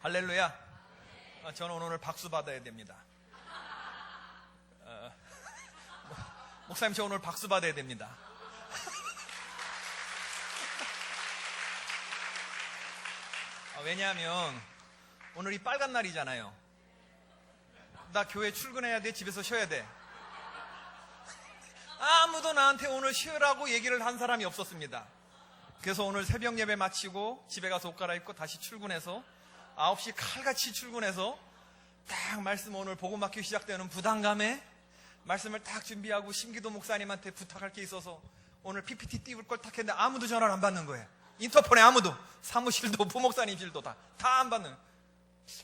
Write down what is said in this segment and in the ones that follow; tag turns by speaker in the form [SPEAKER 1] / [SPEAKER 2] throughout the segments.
[SPEAKER 1] 할렐루야. 저는 오늘 박수 받아야 됩니다. 목사님, 저 오늘 박수 받아야 됩니다. 왜냐하면 오늘이 빨간 날이잖아요. 나 교회 출근해야 돼, 집에서 쉬어야 돼. 아무도 나한테 오늘 쉬으라고 얘기를 한 사람이 없었습니다. 그래서 오늘 새벽 예배 마치고 집에 가서 옷 갈아입고 다시 출근해서 9시 칼같이 출근해서 딱 말씀, 오늘 복음 받기 시작되는 부담감에 말씀을 딱 준비하고 심기도 목사님한테 부탁할 게 있어서 오늘 PPT 띄울 걸 딱 했는데 아무도 전화를 안 받는 거예요. 인터폰에 아무도, 사무실도 부목사님실도 다 안 받는.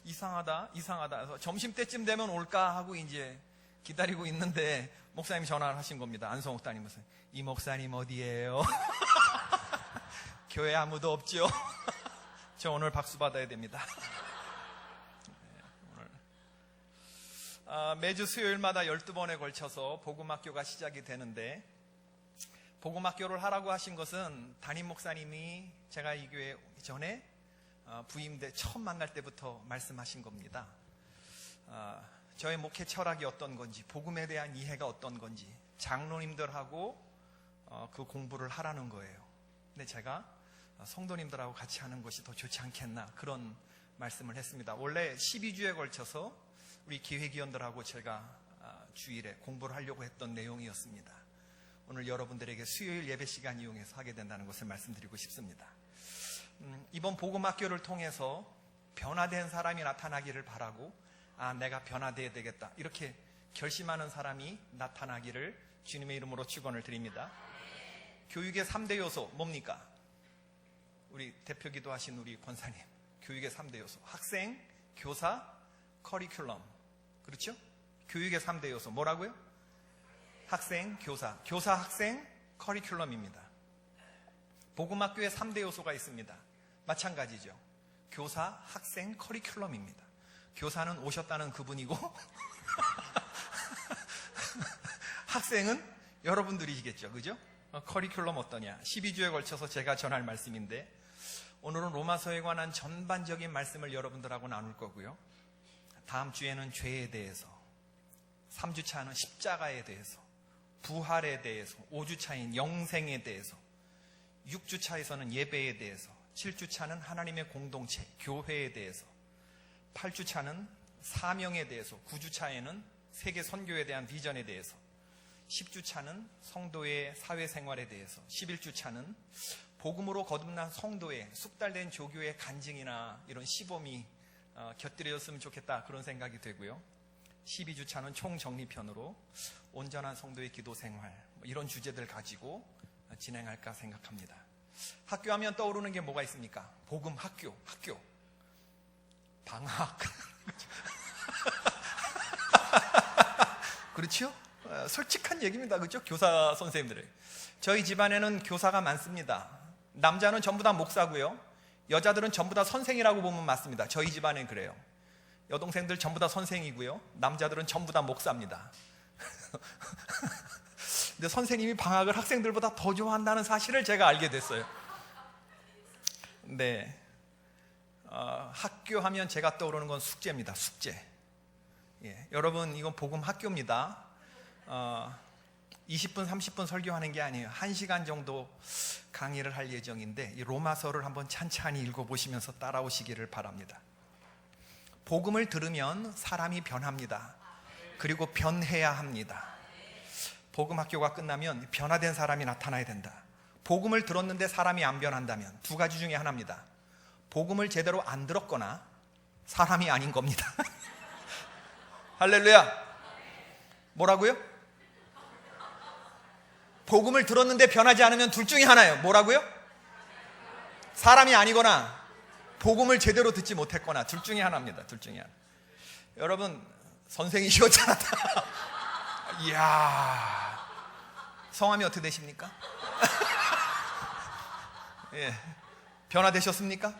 [SPEAKER 1] 이상하다. 그래서 점심때쯤 되면 올까 하고 이제 기다리고 있는데 목사님이 전화를 하신 겁니다. 안성욱 따님께서. 이 목사님 어디에요? 교회 아무도 없죠? 저 오늘 박수 받아야 됩니다. 매주 수요일마다 12번에 걸쳐서 복음학교가 시작이 되는데, 복음학교를 하라고 하신 것은 담임 목사님이 제가 이 교회 전에 부임돼 처음 만날 때부터 말씀하신 겁니다. 저의 목회 철학이 어떤 건지, 복음에 대한 이해가 어떤 건지 장로님들하고 그 공부를 하라는 거예요. 근데 제가 성도님들하고 같이 하는 것이 더 좋지 않겠나, 그런 말씀을 했습니다. 원래 12주에 걸쳐서 우리 기획위원들하고 제가 주일에 공부를 하려고 했던 내용이었습니다. 오늘 여러분들에게 수요일 예배 시간 이용해서 하게 된다는 것을 말씀드리고 싶습니다. 이번 복음학교를 통해서 변화된 사람이 나타나기를 바라고, 내가 변화되어야 되겠다, 이렇게 결심하는 사람이 나타나기를 주님의 이름으로 축원을 드립니다. 교육의 3대 요소 뭡니까? 우리 대표기도 하신 우리 권사님, 교육의 3대 요소: 학생, 교사, 커리큘럼. 그렇죠? 교육의 3대 요소 뭐라고요? 학생, 교사, 학생, 커리큘럼입니다. 복음학교에 3대 요소가 있습니다. 마찬가지죠. 교사, 학생, 커리큘럼입니다. 교사는 오셨다는 그분이고 학생은 여러분들이시겠죠. 그죠? 커리큘럼 어떠냐? 12주에 걸쳐서 제가 전할 말씀인데, 오늘은 로마서에 관한 전반적인 말씀을 여러분들하고 나눌 거고요. 다음 주에는 죄에 대해서, 3주차는 십자가에 대해서, 부활에 대해서, 5주차인 영생에 대해서, 6주차에서는 예배에 대해서, 7주차는 하나님의 공동체, 교회에 대해서, 8주차는 사명에 대해서, 9주차에는 세계 선교에 대한 비전에 대해서, 10주차는 성도의 사회생활에 대해서, 11주차는 복음으로 거듭난 성도의 숙달된 조교의 간증이나 이런 시범이 곁들여졌으면 좋겠다, 그런 생각이 되고요. 12주차는 총정리편으로 온전한 성도의 기도생활, 이런 주제들 가지고 진행할까 생각합니다. 학교하면 떠오르는 게 뭐가 있습니까? 복음 학교, 방학. 그렇죠? 솔직한 얘기입니다. 그렇죠? 교사 선생님들의. 저희 집안에는 교사가 많습니다. 남자는 전부 다 목사고요, 여자들은 전부 다 선생이라고 보면 맞습니다. 저희 집안엔 그래요. 여동생들 전부 다 선생이고요, 남자들은 전부 다 목사입니다. 근데 선생님이 방학을 학생들보다 더 좋아한다는 사실을 제가 알게 됐어요. 네, 학교 하면 제가 떠오르는 건 숙제입니다. 숙제. 예, 여러분, 이건 복음 학교입니다. 20분, 30분 설교하는 게 아니에요. 1시간 정도 강의를 할 예정인데, 이 로마서를 한번 찬찬히 읽어보시면서 따라오시기를 바랍니다. 복음을 들으면 사람이 변합니다. 그리고 변해야 합니다. 복음 학교가 끝나면 변화된 사람이 나타나야 된다. 복음을 들었는데 사람이 안 변한다면 두 가지 중에 하나입니다. 복음을 제대로 안 들었거나 사람이 아닌 겁니다. 할렐루야. 뭐라고요? 복음을 들었는데 변하지 않으면 둘 중에 하나예요. 뭐라고요? 사람이 아니거나 복음을 제대로 듣지 못했거나, 둘 중에 하나입니다. 둘 중에 하나. 여러분, 선생이셨잖아. 이야, 성함이 어떻게 되십니까? 예, 변화되셨습니까?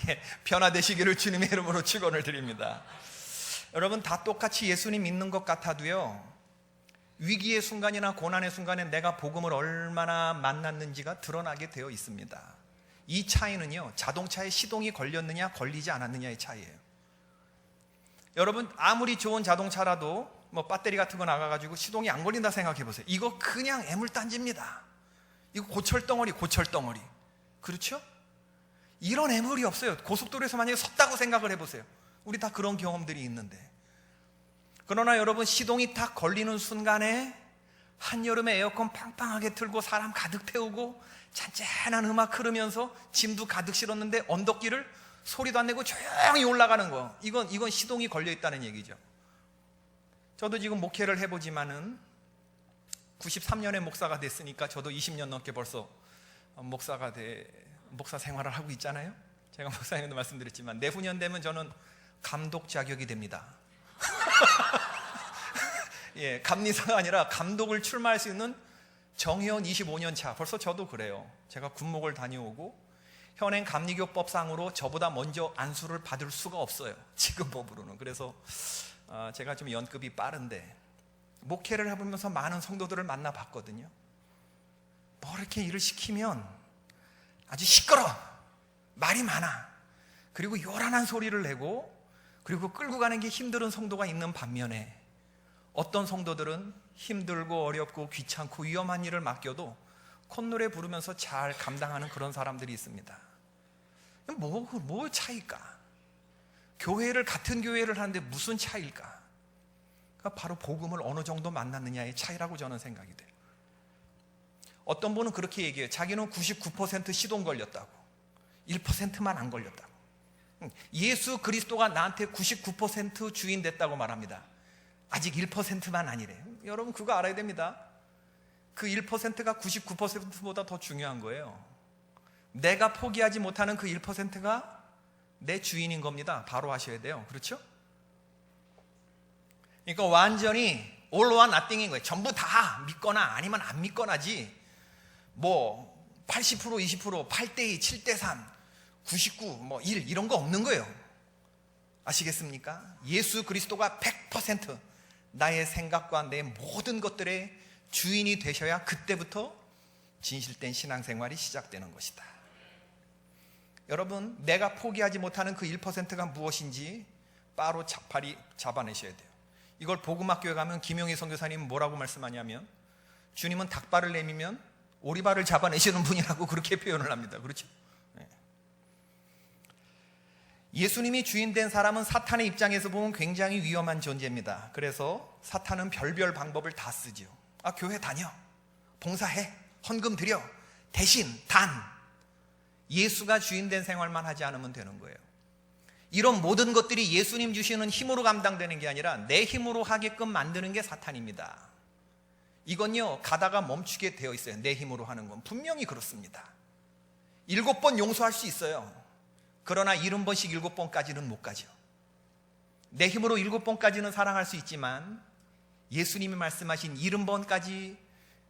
[SPEAKER 1] 예, 변화되시기를 주님의 이름으로 축원을 드립니다. 여러분, 다 똑같이 예수님 믿는 것 같아도요, 위기의 순간이나 고난의 순간에 내가 복음을 얼마나 만났는지가 드러나게 되어 있습니다. 이 차이는요, 자동차에 시동이 걸렸느냐 걸리지 않았느냐의 차이예요. 여러분, 아무리 좋은 자동차라도 뭐 배터리 같은 거 나가가지고 시동이 안 걸린다 생각해 보세요. 이거 그냥 애물단지입니다. 이거 고철덩어리. 그렇죠? 이런 애물이 없어요. 고속도로에서 만약에 섰다고 생각을 해보세요. 우리 다 그런 경험들이 있는데. 그러나 여러분, 시동이 딱 걸리는 순간에 한여름에 에어컨 팡팡하게 틀고 사람 가득 태우고 잔잔한 음악 흐르면서 짐도 가득 실었는데 언덕길을 소리도 안 내고 조용히 올라가는 거, 이건 시동이 걸려 있다는 얘기죠. 저도 지금 목회를 해보지만은 93년에 목사가 됐으니까 저도 20년 넘게 벌써 목사 생활을 하고 있잖아요. 제가 목사님도 말씀드렸지만 내후년 되면 저는 감독 자격이 됩니다. 예, 감리사가 아니라 감독을 출마할 수 있는 정회원 25년 차. 벌써 저도 그래요. 제가 군목을 다녀오고 현행 감리교법상으로 저보다 먼저 안수를 받을 수가 없어요, 지금 법으로는. 그래서 제가 좀 연급이 빠른데 목회를 해보면서 많은 성도들을 만나봤거든요. 뭐 이렇게 일을 시키면 아주 시끄러워, 말이 많아, 그리고 요란한 소리를 내고, 그리고 끌고 가는 게 힘든 성도가 있는 반면에 어떤 성도들은 힘들고 어렵고 귀찮고 위험한 일을 맡겨도 콧노래 부르면서 잘 감당하는 그런 사람들이 있습니다. 뭐 차이일까? 같은 교회를 하는데 무슨 차이일까? 그러니까 바로 복음을 어느 정도 만났느냐의 차이라고 저는 생각이 돼요. 어떤 분은 그렇게 얘기해요. 자기는 99% 시동 걸렸다고, 1%만 안 걸렸다고. 예수 그리스도가 나한테 99% 주인 됐다고 말합니다. 아직 1%만 아니래요. 여러분, 그거 알아야 됩니다. 그 1%가 99%보다 더 중요한 거예요. 내가 포기하지 못하는 그 1%가 내 주인인 겁니다. 바로 아셔야 돼요. 그렇죠? 그러니까 완전히 all or nothing인 거예요. 전부 다 믿거나 아니면 안 믿거나지, 뭐 80%, 20%, 8대2, 7대3, 99, 뭐 1 이런 거 없는 거예요. 아시겠습니까? 예수 그리스도가 100% 나의 생각과 내 모든 것들의 주인이 되셔야 그때부터 진실된 신앙생활이 시작되는 것이다. 여러분, 내가 포기하지 못하는 그 1%가 무엇인지 바로 잡아내셔야 돼요. 이걸 복음학교에 가면 김용희 선교사님은 뭐라고 말씀하냐면, 주님은 닭발을 내미면 오리발을 잡아내시는 분이라고 그렇게 표현을 합니다. 그렇죠? 예수님이 주인된 사람은 사탄의 입장에서 보면 굉장히 위험한 존재입니다. 그래서 사탄은 별별 방법을 다 쓰죠. 교회 다녀, 봉사해, 헌금 드려, 대신 단 예수가 주인된 생활만 하지 않으면 되는 거예요. 이런 모든 것들이 예수님 주시는 힘으로 감당되는 게 아니라 내 힘으로 하게끔 만드는 게 사탄입니다. 이건요, 가다가 멈추게 되어 있어요. 내 힘으로 하는 건 분명히 그렇습니다. 7번 용서할 수 있어요. 그러나 70번씩 7번까지는 못 가죠. 내 힘으로 7번까지는 사랑할 수 있지만 예수님이 말씀하신 70번씩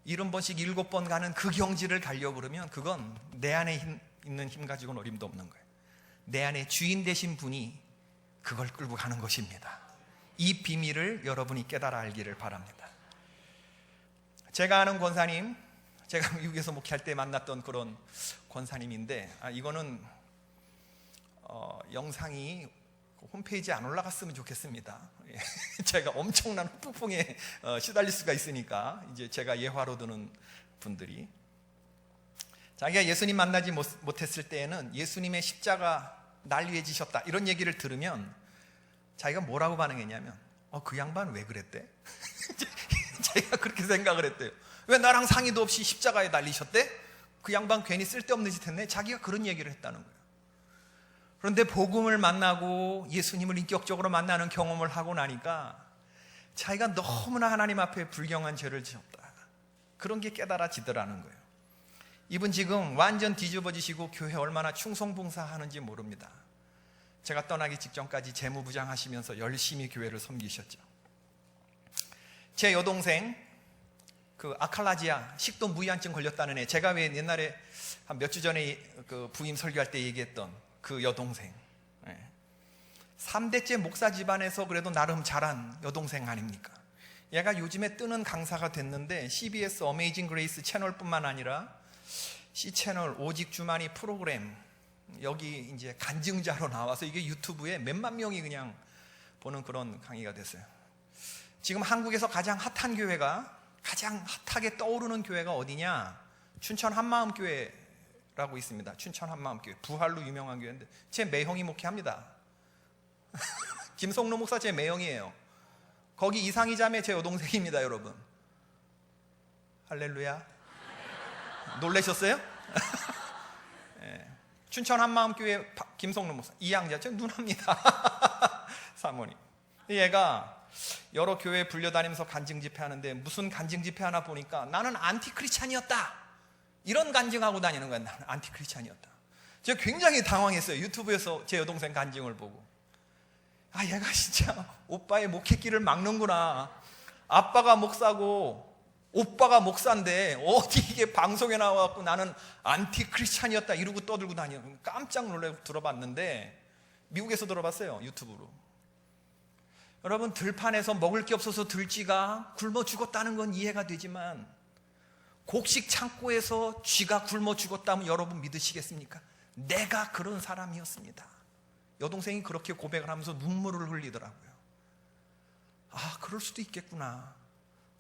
[SPEAKER 1] 7번 가는 그 경지를 가려고 그러면 그건 내 안에 있는 힘 가지고는 어림도 없는 거예요. 내 안에 주인 되신 분이 그걸 끌고 가는 것입니다. 이 비밀을 여러분이 깨달아 알기를 바랍니다. 제가 아는 권사님, 제가 미국에서 목회할 때 만났던 그런 권사님인데, 이거는 영상이 홈페이지에 안 올라갔으면 좋겠습니다. 제가 엄청난 폭풍에 시달릴 수가 있으니까. 이제 제가 예화로 드는 분들이 자기가 예수님 만나지 못했을 때에는 예수님의 십자가 날 위해 지셨다 이런 얘기를 들으면 자기가 뭐라고 반응했냐면, 그 양반 왜 그랬대? 제가 그렇게 생각을 했대요. 왜 나랑 상의도 없이 십자가에 달리셨대? 그 양반 괜히 쓸데없는 짓 했네. 자기가 그런 얘기를 했다는 거예요. 그런데 복음을 만나고 예수님을 인격적으로 만나는 경험을 하고 나니까 자기가 너무나 하나님 앞에 불경한 죄를 지었다, 그런 게 깨달아지더라는 거예요. 이분 지금 완전 뒤집어지시고 교회 얼마나 충성봉사하는지 모릅니다. 제가 떠나기 직전까지 재무부장 하시면서 열심히 교회를 섬기셨죠. 제 여동생, 그 아칼라지아 식도 무이한증 걸렸다는 애, 제가 왜 옛날에 한 몇 주 전에 그 부임 설교할 때 얘기했던 그 여동생, 3대째 목사 집안에서 그래도 나름 잘한 여동생 아닙니까? 얘가 요즘에 뜨는 강사가 됐는데 CBS 어메이징 그레이스 채널뿐만 아니라 C채널 오직 주만이 프로그램 여기 이제 간증자로 나와서 이게 유튜브에 몇만 명이 그냥 보는 그런 강의가 됐어요. 지금 한국에서 가장 핫한 교회가, 가장 핫하게 떠오르는 교회가 어디냐? 춘천 한마음교회라고 있습니다. 춘천 한마음교회, 부활로 유명한 교회인데 제 매형이 목회합니다. 김성로 목사 제 매형이에요. 거기 이상희 자매 제 여동생입니다, 여러분. 할렐루야. 놀라셨어요? 네. 춘천 한마음교회 김성로 목사, 이양자 제 누나입니다. 사모님. 얘가 여러 교회에 불려다니면서 간증 집회하는데 무슨 간증 집회 하나 보니까 나는 안티크리스찬이었다, 이런 간증하고 다니는 거야. 나는 안티크리스찬이었다. 제가 굉장히 당황했어요. 유튜브에서 제 여동생 간증을 보고. 아, 얘가 진짜 오빠의 목회길을 막는구나. 아빠가 목사고 오빠가 목사인데 어디 이게 방송에 나와갖고 나는 안티크리스찬이었다 이러고 떠들고 다녀. 깜짝 놀라고 들어봤는데, 미국에서 들어봤어요, 유튜브로. 여러분, 들판에서 먹을 게 없어서 들쥐가 굶어 죽었다는 건 이해가 되지만 곡식 창고에서 쥐가 굶어 죽었다면 여러분 믿으시겠습니까? 내가 그런 사람이었습니다. 여동생이 그렇게 고백을 하면서 눈물을 흘리더라고요. 아, 그럴 수도 있겠구나.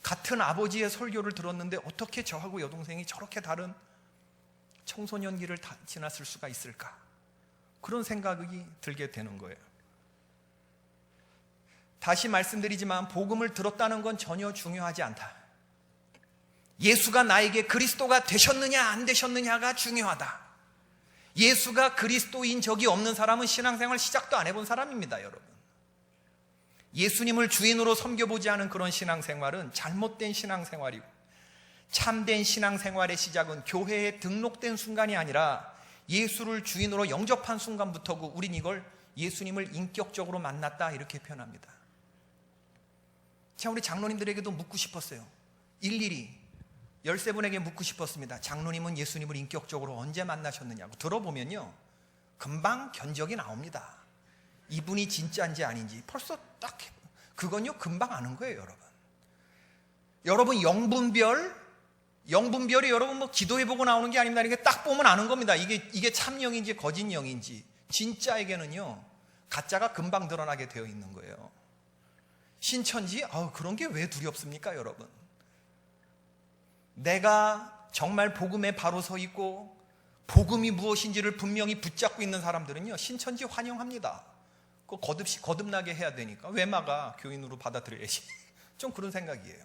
[SPEAKER 1] 같은 아버지의 설교를 들었는데 어떻게 저하고 여동생이 저렇게 다른 청소년기를 지났을 수가 있을까? 그런 생각이 들게 되는 거예요. 다시 말씀드리지만 복음을 들었다는 건 전혀 중요하지 않다. 예수가 나에게 그리스도가 되셨느냐 안 되셨느냐가 중요하다. 예수가 그리스도인 적이 없는 사람은 신앙생활 시작도 안 해본 사람입니다, 여러분. 예수님을 주인으로 섬겨보지 않은 그런 신앙생활은 잘못된 신앙생활이고, 참된 신앙생활의 시작은 교회에 등록된 순간이 아니라 예수를 주인으로 영접한 순간부터고, 우린 이걸 예수님을 인격적으로 만났다 이렇게 표현합니다. 제가 우리 장로님들에게도 묻고 싶었어요. 일일이 13분에게 묻고 싶었습니다. 장로님은 예수님을 인격적으로 언제 만나셨느냐고. 들어보면요, 금방 견적이 나옵니다. 이분이 진짜인지 아닌지 벌써 딱, 그건요 금방 아는 거예요, 여러분. 영분별이 여러분 뭐 기도해보고 나오는 게 아닙니다. 이게 딱 보면 아는 겁니다. 이게 참 영인지 거짓 영인지. 진짜에게는요 가짜가 금방 드러나게 되어 있는 거예요. 신천지? 그런 게 왜 두렵습니까, 여러분? 내가 정말 복음에 바로 서 있고 복음이 무엇인지를 분명히 붙잡고 있는 사람들은요 신천지 환영합니다. 그거 거듭나게 해야 되니까. 왜 막아? 교인으로 받아들여야지. 좀 그런 생각이에요.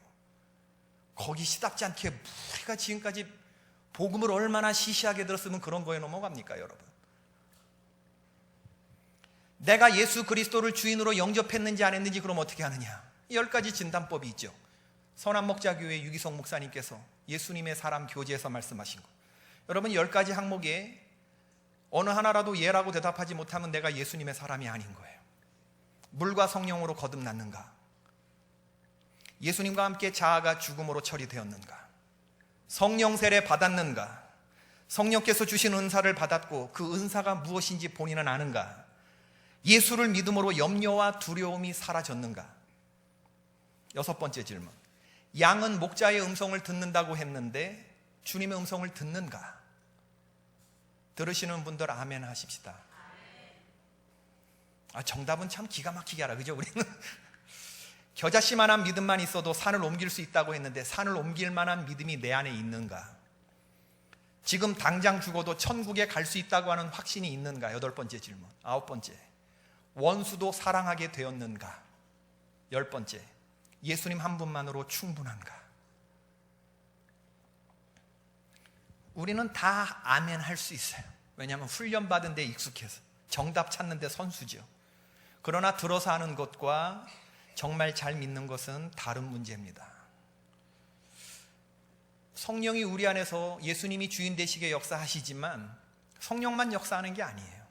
[SPEAKER 1] 거기 시답지 않게 우리가 지금까지 복음을 얼마나 시시하게 들었으면 그런 거에 넘어갑니까, 여러분? 내가 예수 그리스도를 주인으로 영접했는지 안 했는지 그럼 어떻게 하느냐? 10가지 진단법이 있죠. 선한목자교회 유기성 목사님께서 예수님의 사람 교재에서 말씀하신 거. 여러분, 10가지 항목에 어느 하나라도 예라고 대답하지 못하면 내가 예수님의 사람이 아닌 거예요. 물과 성령으로 거듭났는가? 예수님과 함께 자아가 죽음으로 처리되었는가? 성령 세례 받았는가? 성령께서 주신 은사를 받았고 그 은사가 무엇인지 본인은 아는가? 예수를 믿음으로 염려와 두려움이 사라졌는가? 6번째 질문. 양은 목자의 음성을 듣는다고 했는데 주님의 음성을 듣는가? 들으시는 분들 아멘 하십시다. 정답은 참 기가 막히게 알아, 그죠? 우리는 겨자씨만한 믿음만 있어도 산을 옮길 수 있다고 했는데 산을 옮길 만한 믿음이 내 안에 있는가? 지금 당장 죽어도 천국에 갈 수 있다고 하는 확신이 있는가? 8번째 질문. 9번째. 원수도 사랑하게 되었는가? 10번째. 예수님 한 분만으로 충분한가? 우리는 다 아멘 할 수 있어요. 왜냐하면 훈련받은 데 익숙해서. 정답 찾는 데 선수죠. 그러나 들어서 하는 것과 정말 잘 믿는 것은 다른 문제입니다. 성령이 우리 안에서 예수님이 주인 되시게 역사하시지만 성령만 역사하는 게 아니에요.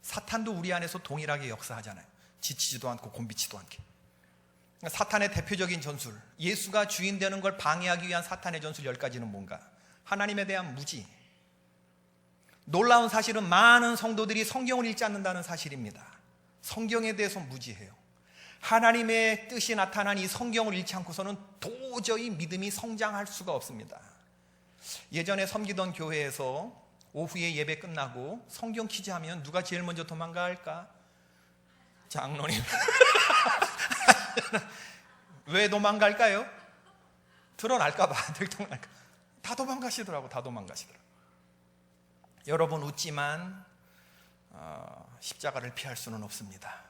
[SPEAKER 1] 사탄도 우리 안에서 동일하게 역사하잖아요. 지치지도 않고 곤비치도 않게. 사탄의 대표적인 전술, 예수가 주인 되는 걸 방해하기 위한 사탄의 전술 10가지는 뭔가? 하나님에 대한 무지. 놀라운 사실은 많은 성도들이 성경을 읽지 않는다는 사실입니다. 성경에 대해서 무지해요. 하나님의 뜻이 나타난 이 성경을 읽지 않고서는 도저히 믿음이 성장할 수가 없습니다. 예전에 섬기던 교회에서 오후에 예배 끝나고 성경 퀴즈 하면 누가 제일 먼저 도망갈까? 장로님. 왜 도망갈까요? 드러날까봐, 들통날까. 다 도망가시더라고, 다 도망가시더라고. 여러분 웃지만 십자가를 피할 수는 없습니다.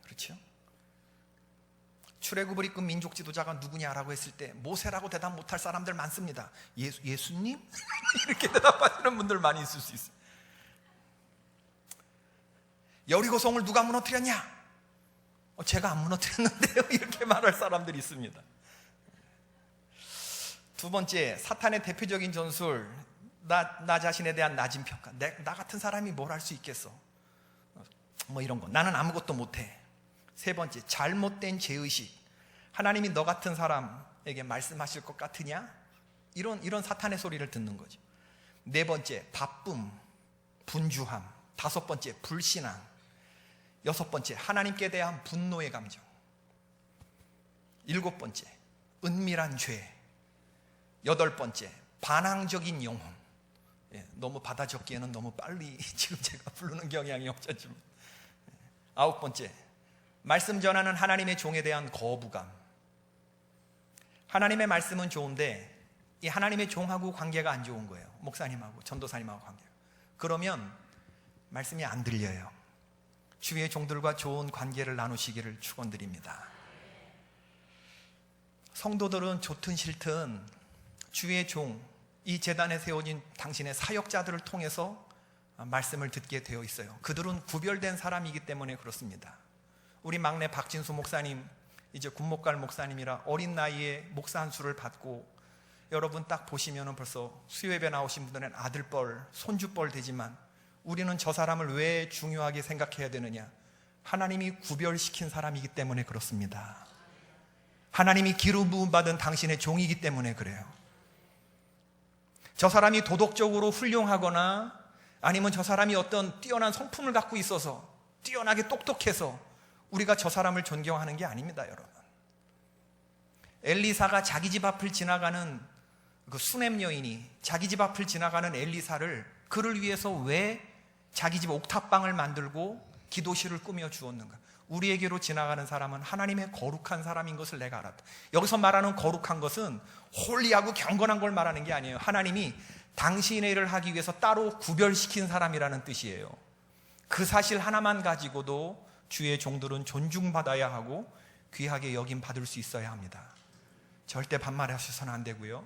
[SPEAKER 1] 그렇죠? 출애굽을 이끈 민족 지도자가 누구냐라고 했을 때 모세라고 대답 못할 사람들 많습니다. 예수님? 이렇게 대답하시는 분들 많이 있을 수 있어요. 여리고성을 누가 무너뜨렸냐? 제가 안 무너뜨렸는데요. 이렇게 말할 사람들이 있습니다. 두 번째, 사탄의 대표적인 전술, 나 자신에 대한 낮은 평가. 나 같은 사람이 뭘 할 수 있겠어? 뭐 이런 거. 나는 아무것도 못해. 세 번째, 잘못된 죄의식. 하나님이 너 같은 사람에게 말씀하실 것 같으냐? 이런 사탄의 소리를 듣는 거죠. 네 번째, 바쁨, 분주함. 다섯 번째, 불신앙. 여섯 번째, 하나님께 대한 분노의 감정. 일곱 번째, 은밀한 죄. 여덟 번째, 반항적인 영혼. 너무 받아 적기에는 너무 빨리 지금 제가 부르는 경향이 없었지만. 아홉 번째, 말씀 전하는 하나님의 종에 대한 거부감. 하나님의 말씀은 좋은데 이 하나님의 종하고 관계가 안 좋은 거예요. 목사님하고 전도사님하고 관계가. 그러면 말씀이 안 들려요. 주위의 종들과 좋은 관계를 나누시기를 축원드립니다. 성도들은 좋든 싫든 주의 종, 이 제단에 세워진 당신의 사역자들을 통해서 말씀을 듣게 되어 있어요. 그들은 구별된 사람이기 때문에 그렇습니다. 우리 막내 박진수 목사님, 이제 군목갈 목사님이라 어린 나이에 목사 한 수를 받고, 여러분 딱 보시면 벌써 수요예배 나오신 분들은 아들뻘, 손주뻘 되지만 우리는 저 사람을 왜 중요하게 생각해야 되느냐? 하나님이 구별시킨 사람이기 때문에 그렇습니다. 하나님이 기름 부음 받은 당신의 종이기 때문에 그래요. 저 사람이 도덕적으로 훌륭하거나 아니면 저 사람이 어떤 뛰어난 성품을 갖고 있어서 뛰어나게 똑똑해서 우리가 저 사람을 존경하는 게 아닙니다, 여러분. 엘리사가 자기 집 앞을 지나가는 그 수넴 여인이 자기 집 앞을 지나가는 엘리사를, 그를 위해서 왜 자기 집 옥탑방을 만들고 기도실을 꾸며 주었는가? 우리에게로 지나가는 사람은 하나님의 거룩한 사람인 것을 내가 알았다. 여기서 말하는 거룩한 것은 홀리하고 경건한 걸 말하는 게 아니에요. 하나님이 당신의 일을 하기 위해서 따로 구별시킨 사람이라는 뜻이에요. 그 사실 하나만 가지고도 주의 종들은 존중받아야 하고 귀하게 여김 받을 수 있어야 합니다. 절대 반말하셔서는 안 되고요.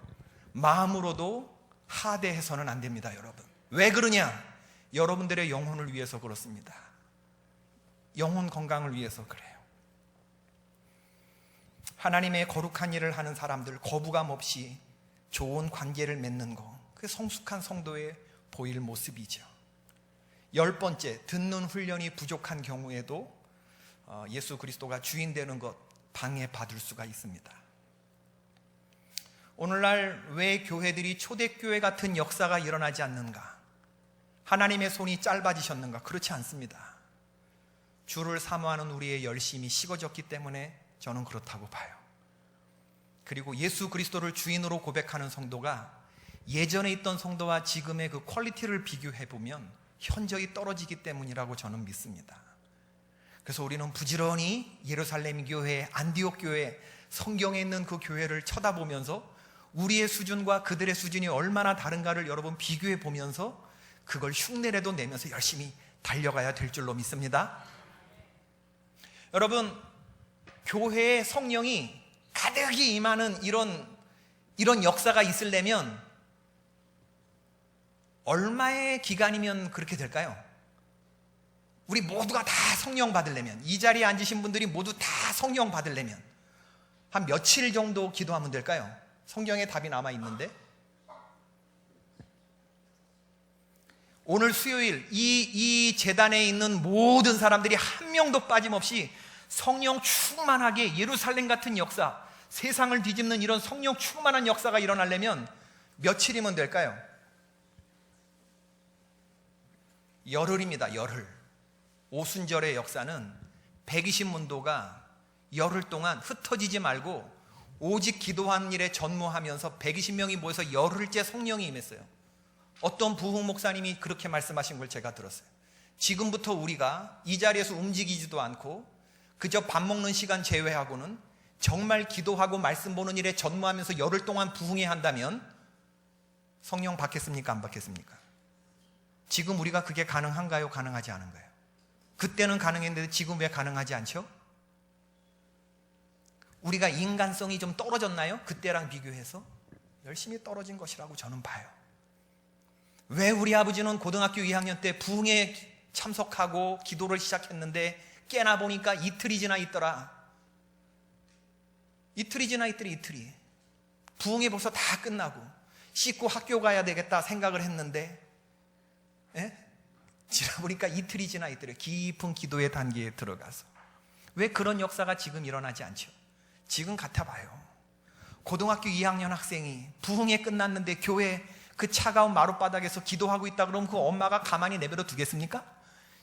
[SPEAKER 1] 마음으로도 하대해서는 안 됩니다, 여러분. 왜 그러냐? 여러분들의 영혼을 위해서 그렇습니다. 영혼 건강을 위해서 그래요. 하나님의 거룩한 일을 하는 사람들, 거부감 없이 좋은 관계를 맺는 거, 그게 성숙한 성도의 보일 모습이죠. 열 번째, 듣는 훈련이 부족한 경우에도 예수 그리스도가 주인 되는 것 방해받을 수가 있습니다. 오늘날 왜 교회들이 초대교회 같은 역사가 일어나지 않는가? 하나님의 손이 짧아지셨는가? 그렇지 않습니다. 주를 사모하는 우리의 열심이 식어졌기 때문에 저는 그렇다고 봐요. 그리고 예수 그리스도를 주인으로 고백하는 성도가 예전에 있던 성도와 지금의 그 퀄리티를 비교해 보면 현저히 떨어지기 때문이라고 저는 믿습니다. 그래서 우리는 부지런히 예루살렘 교회, 안디옥 교회, 성경에 있는 그 교회를 쳐다보면서 우리의 수준과 그들의 수준이 얼마나 다른가를 여러분 비교해 보면서 그걸 흉내라도 내면서 열심히 달려가야 될 줄로 믿습니다. 여러분, 교회에 성령이 가득히 임하는 이런 역사가 있으려면 얼마의 기간이면 그렇게 될까요? 우리 모두가 다 성령 받으려면, 이 자리에 앉으신 분들이 모두 다 성령 받으려면 한 며칠 정도 기도하면 될까요? 성경에 답이 남아 있는데, 오늘 수요일 이 제단에 있는 모든 사람들이 한 명도 빠짐없이 성령 충만하게 예루살렘 같은 역사, 세상을 뒤집는 이런 성령 충만한 역사가 일어나려면 며칠이면 될까요? 열흘입니다. 열흘. 오순절의 역사는 120문도가 열흘 동안 흩어지지 말고 오직 기도하는 일에 전무하면서 120명이 모여서 열흘째 성령이 임했어요. 어떤 부흥 목사님이 그렇게 말씀하신 걸 제가 들었어요. 지금부터 우리가 이 자리에서 움직이지도 않고 그저 밥 먹는 시간 제외하고는 정말 기도하고 말씀 보는 일에 전무하면서 열흘 동안 부흥해야 한다면 성령 받겠습니까? 안 받겠습니까? 지금 우리가 그게 가능한가요? 가능하지 않은가요? 그때는 가능했는데 지금 왜 가능하지 않죠? 우리가 인간성이 좀 떨어졌나요? 그때랑 비교해서 열심히 떨어진 것이라고 저는 봐요. 왜 우리 아버지는 고등학교 2학년 때 부흥에 참석하고 기도를 시작했는데 깨나 보니까 이틀이 지나 있더라. 이틀이 지나 있더니 이틀이. 부흥이 벌써 다 끝나고 씻고 학교 가야 되겠다 생각을 했는데 지나 보니까 이틀이 지나 있더래. 깊은 기도의 단계에 들어가서. 왜 그런 역사가 지금 일어나지 않죠? 지금 같아봐요. 고등학교 2학년 학생이 부흥에 끝났는데 교회 그 차가운 마룻바닥에서 기도하고 있다 그러면 그 엄마가 가만히 내버려 두겠습니까?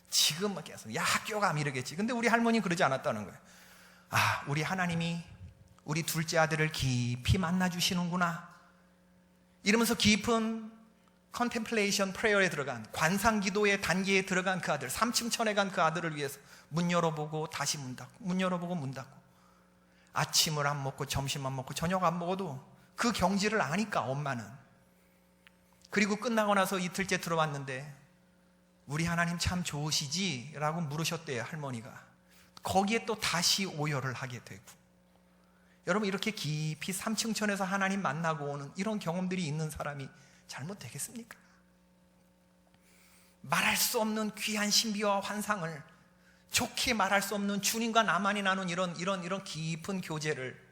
[SPEAKER 1] 지금 계속 야 학교 가 이러겠지. 근데 우리 할머니 그러지 않았다는 거예요. 아, 우리 하나님이 우리 둘째 아들을 깊이 만나주시는구나 이러면서 깊은 컨템플레이션 프레어에 들어간 관상기도의 단계에 들어간 그 아들, 3층 천에 간 그 아들을 위해서 문 열어보고 다시 문 닫고 문 열어보고 문 닫고 아침을 안 먹고 점심 안 먹고 저녁 안 먹어도 그 경지를 아니까 엄마는. 그리고 끝나고 나서 이틀째 들어왔는데 우리 하나님 참 좋으시지? 라고 물으셨대요, 할머니가. 거기에 또 다시 오열을 하게 되고. 여러분, 이렇게 깊이 3층 천에서 하나님 만나고 오는 이런 경험들이 있는 사람이 잘못되겠습니까? 말할 수 없는 귀한 신비와 환상을, 좋게 말할 수 없는 주님과 나만이 나눈 이런 깊은 교제를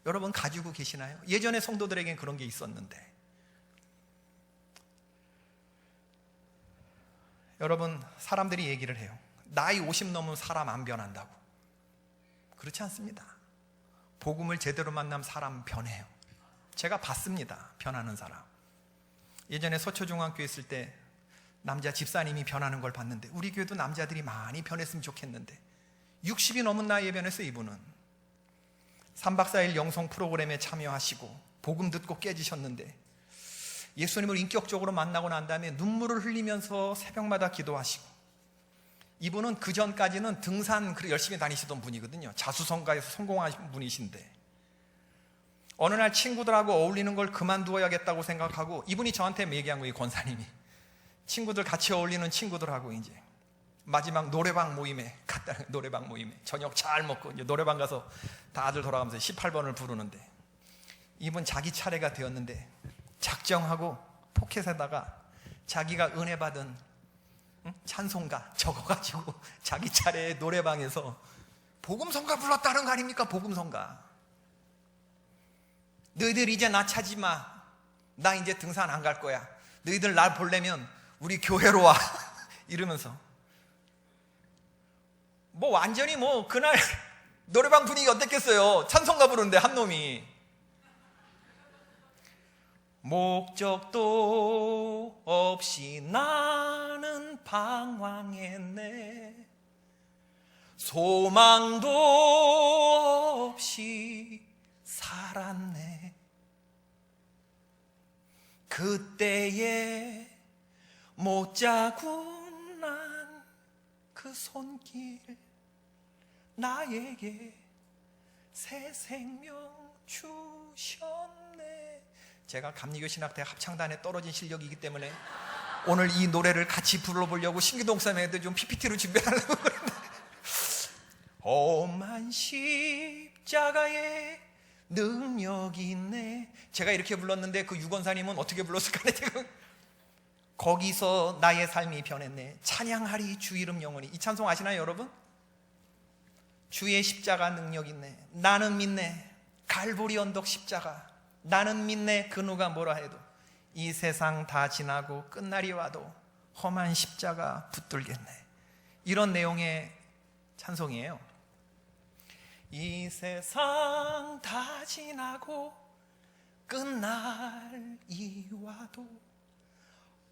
[SPEAKER 1] 여러분 가지고 계시나요? 예전에 성도들에겐 그런 게 있었는데. 여러분, 사람들이 얘기를 해요. 나이 50 넘으면 사람 안 변한다고. 그렇지 않습니다. 복음을 제대로 만나면 사람 변해요. 제가 봤습니다, 변하는 사람. 예전에 서초중앙교회 있을 때 남자 집사님이 변하는 걸 봤는데, 우리 교회도 남자들이 많이 변했으면 좋겠는데 60이 넘은 나이에 변했어요. 이분은 3박 4일 영성 프로그램에 참여하시고 복음 듣고 깨지셨는데, 예수님을 인격적으로 만나고 난 다음에 눈물을 흘리면서 새벽마다 기도하시고, 이분은 그 전까지는 등산 열심히 다니시던 분이거든요. 자수성가에서 성공하신 분이신데, 어느 날 친구들하고 어울리는 걸 그만두어야겠다고 생각하고, 이분이 저한테 얘기한 거예요. 권사님이 친구들 같이 어울리는 친구들하고 이제 마지막 노래방 모임에 갔다는, 노래방 모임에 저녁 잘 먹고 이제 노래방 가서 다들 돌아가면서 18번을 부르는데, 이분 자기 차례가 되었는데 작정하고 포켓에다가 자기가 은혜 받은 찬송가 적어가지고 자기 차례에 노래방에서 복음성가 불렀다는 거 아닙니까? 복음성가. 너희들 이제 나 찾지 마. 나 이제 등산 안 갈 거야. 너희들 날 보려면 우리 교회로 와. 이러면서 뭐 완전히 뭐 그날 노래방 분위기 어땠겠어요? 찬송가 부르는데 한 놈이 목적도 없이 나는 방황했네. 소망도 없이 살았네. 그때에 못 자국난 그 손길 나에게 새 생명 주셨네. 제가 감리교 신학대학 합창단에 떨어진 실력이기 때문에 오늘 이 노래를 같이 불러보려고 신기동 목사님한테 좀 PPT로 준비하려고 그랬는데, 험한 십자가에 능력이 있네. 제가 이렇게 불렀는데 그 유건사님은 어떻게 불렀을까요? 지금 거기서 나의 삶이 변했네. 찬양하리 주 이름 영원히. 이 찬송 아시나요, 여러분? 주의 십자가 능력 있네. 나는 믿네. 갈보리 언덕 십자가. 나는 믿네. 그 누가 뭐라 해도 이 세상 다 지나고 끝날이 와도 험한 십자가 붙들겠네. 이런 내용의 찬송이에요. 이 세상 다 지나고 끝날이 와도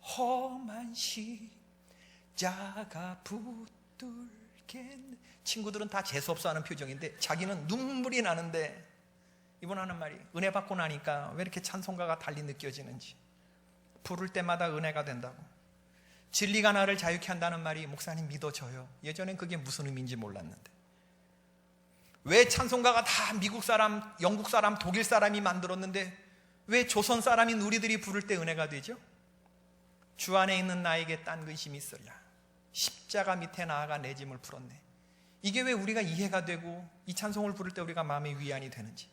[SPEAKER 1] 험한 십자가 붙들겠네. 있겠네. 친구들은 다 재수없어 하는 표정인데 자기는 눈물이 나는데 이분 하는 말이 은혜 받고 나니까 왜 이렇게 찬송가가 달리 느껴지는지, 부를 때마다 은혜가 된다고, 진리가 나를 자유케 한다는 말이 목사님 믿어져요. 예전엔 그게 무슨 의미인지 몰랐는데 왜 찬송가가 다 미국 사람, 영국 사람, 독일 사람이 만들었는데 왜 조선 사람인 우리들이 부를 때 은혜가 되죠? 주 안에 있는 나에게 딴 근심이 있으랴, 십자가 밑에 나아가 내 짐을 풀었네. 이게 왜 우리가 이해가 되고 이 찬송을 부를 때 우리가 마음의 위안이 되는지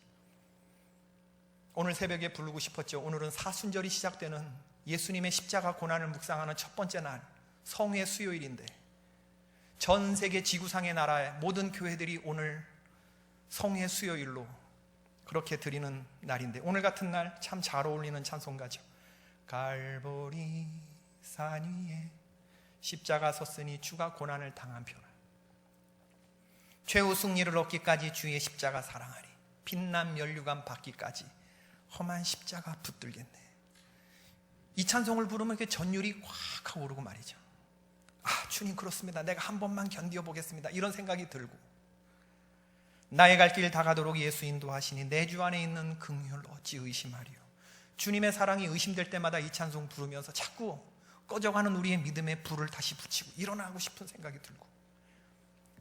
[SPEAKER 1] 오늘 새벽에 부르고 싶었죠. 오늘은 사순절이 시작되는 예수님의 십자가 고난을 묵상하는 첫 번째 날, 성회 수요일인데 전 세계 지구상의 나라의 모든 교회들이 오늘 성회 수요일로 그렇게 드리는 날인데 오늘 같은 날 참 잘 어울리는 찬송가죠. 갈보리 산 위에 십자가 섰으니 주가 고난을 당한 표라, 최후 승리를 얻기까지 주의 십자가 사랑하리, 빛난 면류관 받기까지 험한 십자가 붙들겠네. 이 찬송을 부르면 이렇게 전율이 확 하고 오르고 말이죠. 아, 주님 그렇습니다. 내가 한 번만 견디어 보겠습니다. 이런 생각이 들고 나의 갈 길 다 가도록 예수 인도하시니 내 주 안에 있는 긍휼 어찌 의심하리요. 주님의 사랑이 의심될 때마다 이 찬송 부르면서 자꾸 꺼져가는 우리의 믿음의 불을 다시 붙이고 일어나고 싶은 생각이 들고,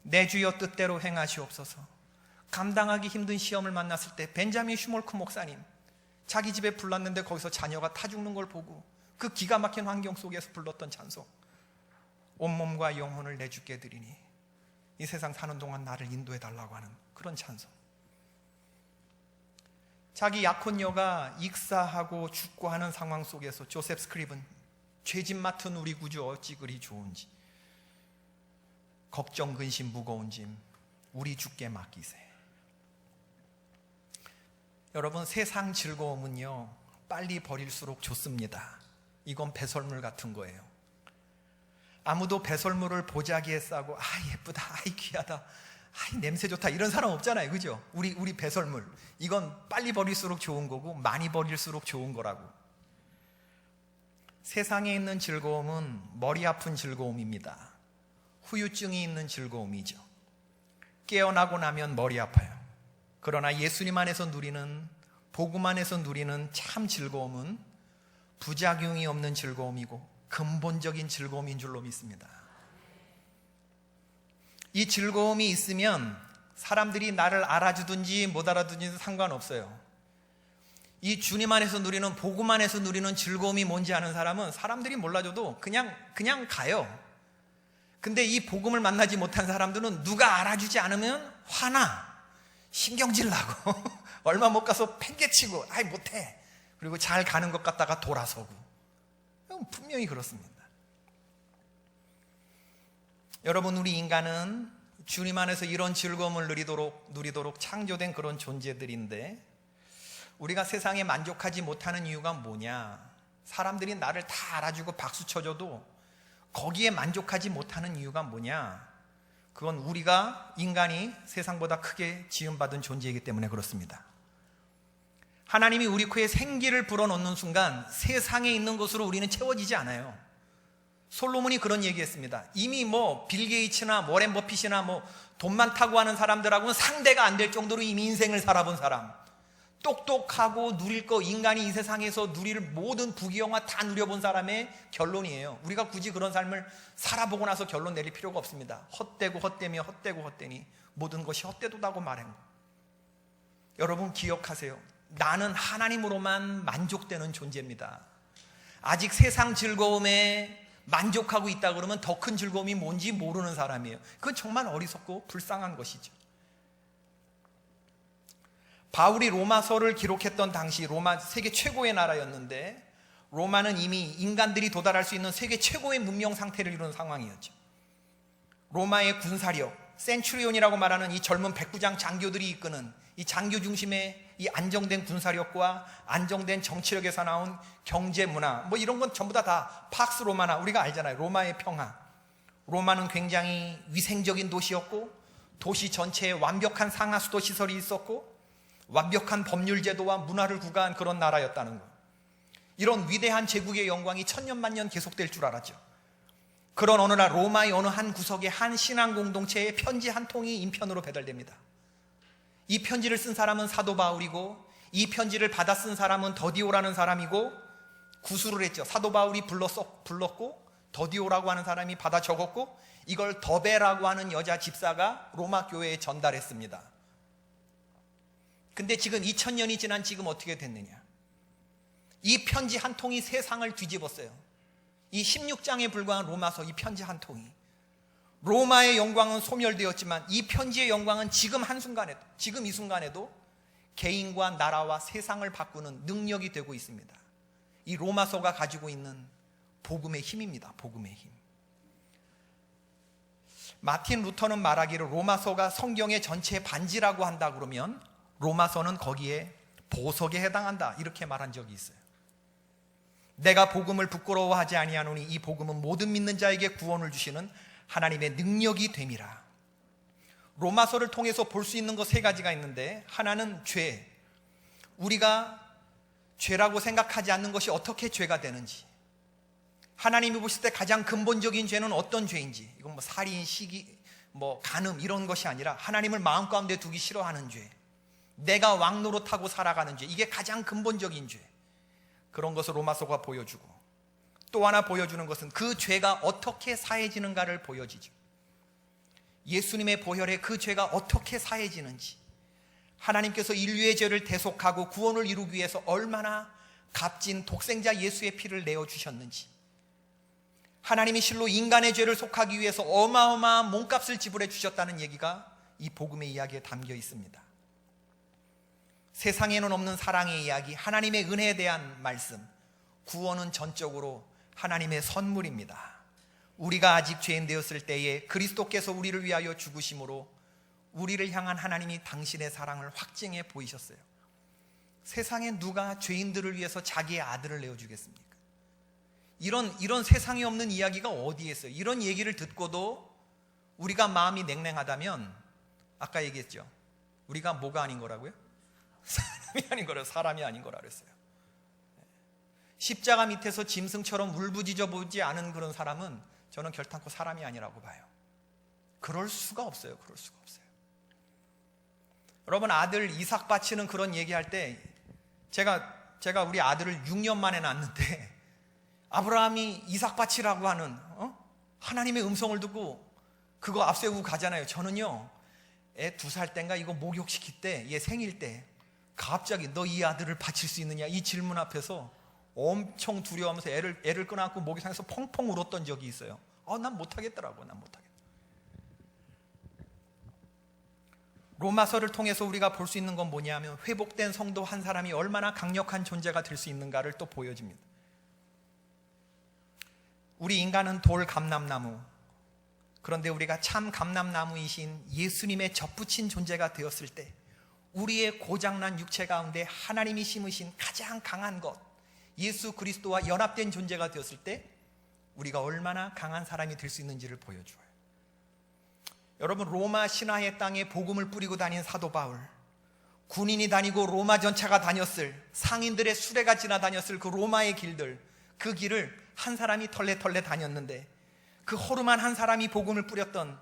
[SPEAKER 1] 내 주여 뜻대로 행하시옵소서. 감당하기 힘든 시험을 만났을 때 벤자민 슈몰크 목사님 자기 집에 불났는데 거기서 자녀가 타 죽는 걸 보고 그 기가 막힌 환경 속에서 불렀던 찬송, 온몸과 영혼을 내 주께 드리니 이 세상 사는 동안 나를 인도해 달라고 하는 그런 찬송. 자기 약혼녀가 익사하고 죽고 하는 상황 속에서 조셉 스크립은 죄짐 맡은 우리 구주 어찌 그리 좋은지, 걱정 근심 무거운 짐 우리 주께 맡기세. 여러분, 세상 즐거움은요 빨리 버릴수록 좋습니다. 이건 배설물 같은 거예요. 아무도 배설물을 보자기에 싸고 아 예쁘다, 아이 귀하다, 아이 냄새 좋다 이런 사람 없잖아요, 그죠? 우리 배설물 이건 빨리 버릴수록 좋은 거고 많이 버릴수록 좋은 거라고. 세상에 있는 즐거움은 머리 아픈 즐거움입니다. 후유증이 있는 즐거움이죠. 깨어나고 나면 머리 아파요. 그러나 예수님 안에서 누리는, 복음 안에서 누리는 참 즐거움은 부작용이 없는 즐거움이고 근본적인 즐거움인 줄로 믿습니다. 이 즐거움이 있으면 사람들이 나를 알아주든지 못 알아주든지 상관없어요. 이 주님 안에서 누리는, 복음 안에서 누리는 즐거움이 뭔지 아는 사람은 사람들이 몰라줘도 그냥 가요. 근데 이 복음을 만나지 못한 사람들은 누가 알아주지 않으면 화나, 신경질 나고 얼마 못 가서 팽개치고 아이 못해, 그리고 잘 가는 것 같다가 돌아서고. 분명히 그렇습니다. 여러분, 우리 인간은 주님 안에서 이런 즐거움을 누리도록 창조된 그런 존재들인데 우리가 세상에 만족하지 못하는 이유가 뭐냐? 사람들이 나를 다 알아주고 박수 쳐줘도 거기에 만족하지 못하는 이유가 뭐냐? 그건 우리가, 인간이 세상보다 크게 지음받은 존재이기 때문에 그렇습니다. 하나님이 우리 코에 생기를 불어넣는 순간 세상에 있는 것으로 우리는 채워지지 않아요. 솔로몬이 그런 얘기했습니다. 이미 빌 게이츠나 워렌 버핏이나 돈 많다고 하는 사람들하고는 상대가 안 될 정도로 이미 인생을 살아본 사람, 똑똑하고 누릴 거, 인간이 이 세상에서 누릴 모든 부귀영화 다 누려본 사람의 결론이에요. 우리가 굳이 그런 삶을 살아보고 나서 결론 내릴 필요가 없습니다. 헛되고 헛되며 헛되고 헛되니 모든 것이 헛되도다고 말한 거. 여러분 기억하세요. 나는 하나님으로만 만족되는 존재입니다. 아직 세상 즐거움에 만족하고 있다 그러면 더 큰 즐거움이 뭔지 모르는 사람이에요. 그건 정말 어리석고 불쌍한 것이죠. 바울이 로마서를 기록했던 당시 로마 세계 최고의 나라였는데 로마는 이미 인간들이 도달할 수 있는 세계 최고의 문명 상태를 이룬 상황이었죠. 로마의 군사력, 센츄리온이라고 말하는 이 젊은 백부장 장교들이 이끄는 이 장교 중심의 이 안정된 군사력과 안정된 정치력에서 나온 경제 문화, 이런 건 전부 다 팍스 로마나 우리가 알잖아요. 로마의 평화. 로마는 굉장히 위생적인 도시였고 도시 전체에 완벽한 상하수도 시설이 있었고 완벽한 법률 제도와 문화를 구가한 그런 나라였다는 거. 이런 위대한 제국의 영광이 천년만년 계속될 줄 알았죠. 그런 어느 날 로마의 어느 한 구석에 한 신앙 공동체에 편지 한 통이 인편으로 배달됩니다. 이 편지를 쓴 사람은 사도 바울이고, 이 편지를 받아 쓴 사람은 더디오라는 사람이고, 구술을 했죠. 사도 바울이 불렀고 더디오라고 하는 사람이 받아 적었고, 이걸 더베라고 하는 여자 집사가 로마 교회에 전달했습니다. 근데 지금 2000년이 지난 지금 어떻게 됐느냐? 이 편지 한 통이 세상을 뒤집었어요. 이 16장에 불과한 로마서 이 편지 한 통이, 로마의 영광은 소멸되었지만 이 편지의 영광은 지금 한순간에도, 지금 이 순간에도 개인과 나라와 세상을 바꾸는 능력이 되고 있습니다. 이 로마서가 가지고 있는 복음의 힘입니다. 복음의 힘. 마틴 루터는 말하기를 로마서가 성경의 전체 반지라고 한다 그러면 로마서는 거기에 보석에 해당한다, 이렇게 말한 적이 있어요. 내가 복음을 부끄러워하지 아니하노니 이 복음은 모든 믿는 자에게 구원을 주시는 하나님의 능력이 됨이라. 로마서를 통해서 볼 수 있는 것 세 가지가 있는데, 하나는 죄, 우리가 죄라고 생각하지 않는 것이 어떻게 죄가 되는지, 하나님이 보실 때 가장 근본적인 죄는 어떤 죄인지, 이건 뭐 살인, 시기, 뭐 간음 이런 것이 아니라 하나님을 마음 가운데 두기 싫어하는 죄, 내가 왕노릇하고 살아가는 죄, 이게 가장 근본적인 죄. 그런 것을 로마서가 보여주고, 또 하나 보여주는 것은 그 죄가 어떻게 사해지는가를 보여주죠. 예수님의 보혈에 그 죄가 어떻게 사해지는지, 하나님께서 인류의 죄를 대속하고 구원을 이루기 위해서 얼마나 값진 독생자 예수의 피를 내어주셨는지, 하나님이 실로 인간의 죄를 속하기 위해서 어마어마한 몸값을 지불해 주셨다는 얘기가 이 복음의 이야기에 담겨 있습니다. 세상에는 없는 사랑의 이야기, 하나님의 은혜에 대한 말씀, 구원은 전적으로 하나님의 선물입니다. 우리가 아직 죄인 되었을 때에 그리스도께서 우리를 위하여 죽으심으로 우리를 향한 하나님이 당신의 사랑을 확증해 보이셨어요. 세상에 누가 죄인들을 위해서 자기의 아들을 내어주겠습니까? 이런 세상에 없는 이야기가 어디에 있어요? 이런 얘기를 듣고도 우리가 마음이 냉랭하다면, 아까 얘기했죠, 우리가 뭐가 아닌 거라고요? 사람이 아닌 거라고, 사람이 아닌 거라 그랬어요. 십자가 밑에서 짐승처럼 울부짖어 보지 않은 그런 사람은 저는 결단코 사람이 아니라고 봐요. 그럴 수가 없어요. 그럴 수가 없어요. 여러분, 아들 이삭 바치는 그런 얘기할 때 제가 우리 아들을 6년 만에 낳았는데, 아브라함이 이삭 바치라고 하는 하나님의 음성을 듣고 그거 앞세우고 가잖아요. 저는요, 애 2살 땐가 이거 목욕시킬 때, 얘 생일 때 갑자기 너 이 아들을 바칠 수 있느냐, 이 질문 앞에서 엄청 두려워하면서 애를 끌어안고 목욕탕에서 펑펑 울었던 적이 있어요. 난 못하겠더라고. 난 못하겠다. 로마서를 통해서 우리가 볼 수 있는 건 뭐냐면, 회복된 성도 한 사람이 얼마나 강력한 존재가 될 수 있는가를 또 보여줍니다. 우리 인간은 돌 감람나무, 그런데 우리가 참 감람나무이신 예수님의 접붙인 존재가 되었을 때, 우리의 고장난 육체 가운데 하나님이 심으신 가장 강한 것, 예수 그리스도와 연합된 존재가 되었을 때 우리가 얼마나 강한 사람이 될 수 있는지를 보여줘요. 여러분, 로마 신화의 땅에 복음을 뿌리고 다닌 사도 바울, 군인이 다니고 로마 전차가 다녔을, 상인들의 수레가 지나다녔을 그 로마의 길들, 그 길을 한 사람이 털레털레 다녔는데, 그 허름한 한 사람이 복음을 뿌렸던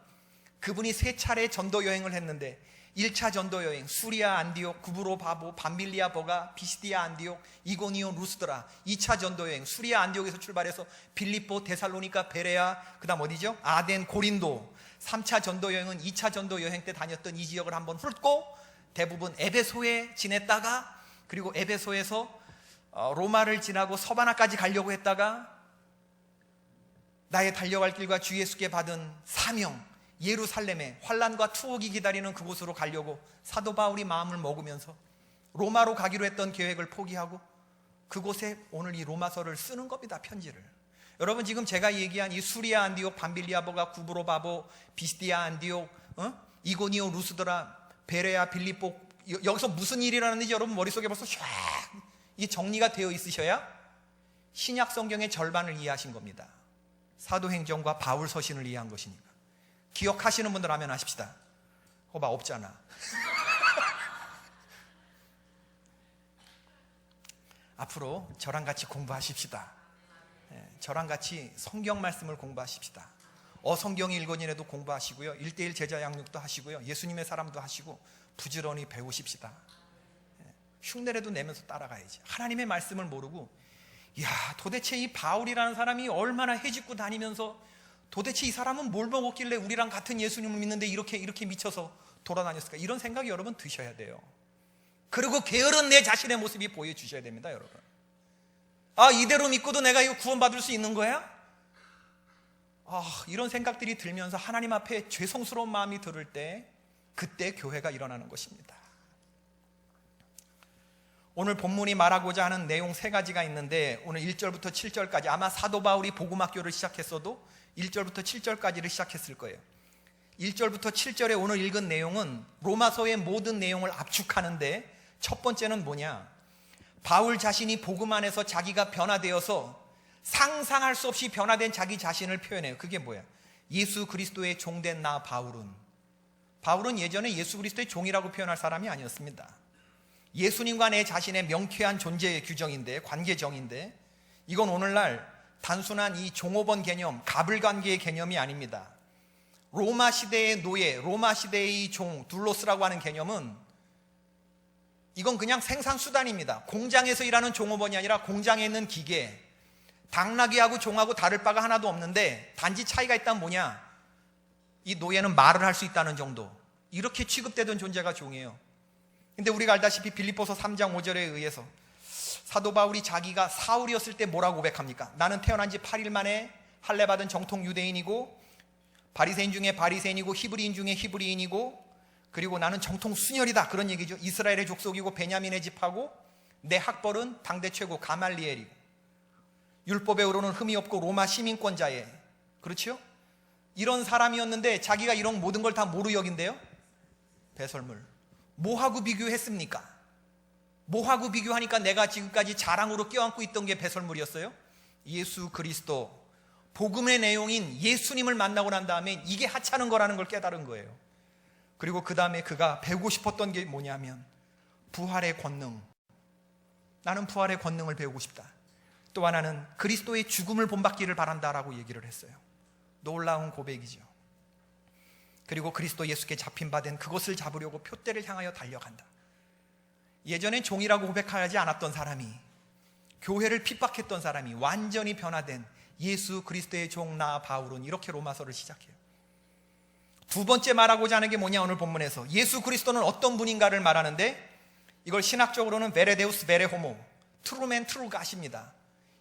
[SPEAKER 1] 그분이 3차례 전도 여행을 했는데, 1차 전도 여행 수리아 안디옥, 구브로 바보, 밤빌리아 버가, 비시디아 안디옥, 이고니온 루스드라. 2차 전도 여행 수리아 안디옥에서 출발해서 빌립보, 데살로니가, 베레아, 그 다음 어디죠? 아덴, 고린도. 3차 전도 여행은 2차 전도 여행 때 다녔던 이 지역을 한번 훑고 대부분 에베소에 지냈다가, 그리고 에베소에서 로마를 지나고 서바나까지 가려고 했다가 나의 달려갈 길과 주 예수께 받은 사명, 예루살렘에 환난과 투옥이 기다리는 그곳으로 가려고 사도 바울이 마음을 먹으면서 로마로 가기로 했던 계획을 포기하고 그곳에 오늘 이 로마서를 쓰는 겁니다. 편지를. 여러분, 지금 제가 얘기한 이 수리아 안디옥, 밤빌리아버가, 구브로 바보, 비시디아 안디옥, 이고니오 루스드라, 베레아, 빌립보, 여기서 무슨 일이 일어났는지 여러분 머릿속에 벌써 샥 이 정리가 되어 있으셔야 신약 성경의 절반을 이해하신 겁니다. 사도행전과 바울 서신을 이해한 것이니까. 기억하시는 분들 하면 하십시다. 봐, 없잖아. 앞으로 저랑 같이 공부하십시다. 저랑 같이 성경 말씀을 공부하십시다. 성경이 읽어지네도 공부하시고요. 1:1 제자 양육도 하시고요. 예수님의 사람도 하시고 부지런히 배우십시다. 흉내라도 내면서 따라가야지. 하나님의 말씀을 모르고 도대체 이 바울이라는 사람이 얼마나 해집고 다니면서 도대체 이 사람은 뭘 먹었길래 우리랑 같은 예수님을 믿는데 이렇게 미쳐서 돌아다녔을까? 이런 생각이 여러분 드셔야 돼요. 그리고 게으른 내 자신의 모습이 보여주셔야 됩니다, 여러분. 이대로 믿고도 내가 이거 구원받을 수 있는 거야? 이런 생각들이 들면서 하나님 앞에 죄송스러운 마음이 들을 때 그때 교회가 일어나는 것입니다. 오늘 본문이 말하고자 하는 내용 3가지가 있는데 오늘 1절부터 7절까지 아마 사도 바울이 복음학교를 시작했어도 1절부터 7절까지를 시작했을 거예요. 1절부터 7절에 오늘 읽은 내용은 로마서의 모든 내용을 압축하는데 첫 번째는 뭐냐? 바울 자신이 복음 안에서 자기가 변화되어서 상상할 수 없이 변화된 자기 자신을 표현해요. 그게 뭐야? 예수 그리스도의 종된 나 바울은 예전에 예수 그리스도의 종이라고 표현할 사람이 아니었습니다. 예수님과 내 자신의 명쾌한 존재의 규정인데, 관계정인데, 이건 오늘날 단순한 이 종업원 개념, 가불관계의 개념이 아닙니다. 로마 시대의 노예, 로마 시대의 종, 둘로스라고 하는 개념은 이건 그냥 생산수단입니다. 공장에서 일하는 종업원이 아니라 공장에 있는 기계, 당나귀하고 종하고 다를 바가 하나도 없는데 단지 차이가 있다면 뭐냐? 이 노예는 말을 할 수 있다는 정도. 이렇게 취급되던 존재가 종이에요. 근데 우리가 알다시피 빌립보서 3장 5절에 의해서 사도 바울이 자기가 사울이었을 때 뭐라고 고백합니까? 나는 태어난 지 8일 만에 할례받은 정통 유대인이고 바리새인 중에 바리새인이고 히브리인 중에 히브리인이고 그리고 나는 정통 순혈이다, 그런 얘기죠. 이스라엘의 족속이고 베냐민의 집하고 내 학벌은 당대 최고 가말리엘이고 율법에 의로는 흠이 없고 로마 시민권자에, 그렇죠? 이런 사람이었는데 자기가 이런 모든 걸 다 뭐로 여긴대요? 배설물. 뭐하고 비교했습니까? 뭐하고 비교하니까 내가 지금까지 자랑으로 껴안고 있던 게 배설물이었어요? 예수 그리스도, 복음의 내용인 예수님을 만나고 난 다음에 이게 하찮은 거라는 걸 깨달은 거예요. 그리고 그 다음에 그가 배우고 싶었던 게 뭐냐면 부활의 권능. 나는 부활의 권능을 배우고 싶다. 또 하나는 그리스도의 죽음을 본받기를 바란다라고 얘기를 했어요. 놀라운 고백이죠. 그리고 그리스도 예수께 잡힌 바 된 그것을 잡으려고 표대를 향하여 달려간다. 예전엔 종이라고 고백하지 않았던 사람이, 교회를 핍박했던 사람이 완전히 변화된 예수 그리스도의 종 나 바울은 이렇게 로마서를 시작해요. 두 번째 말하고자 하는 게 뭐냐? 오늘 본문에서 예수 그리스도는 어떤 분인가를 말하는데 이걸 신학적으로는 베레데우스 베레호모, 트루맨 트루갓입니다.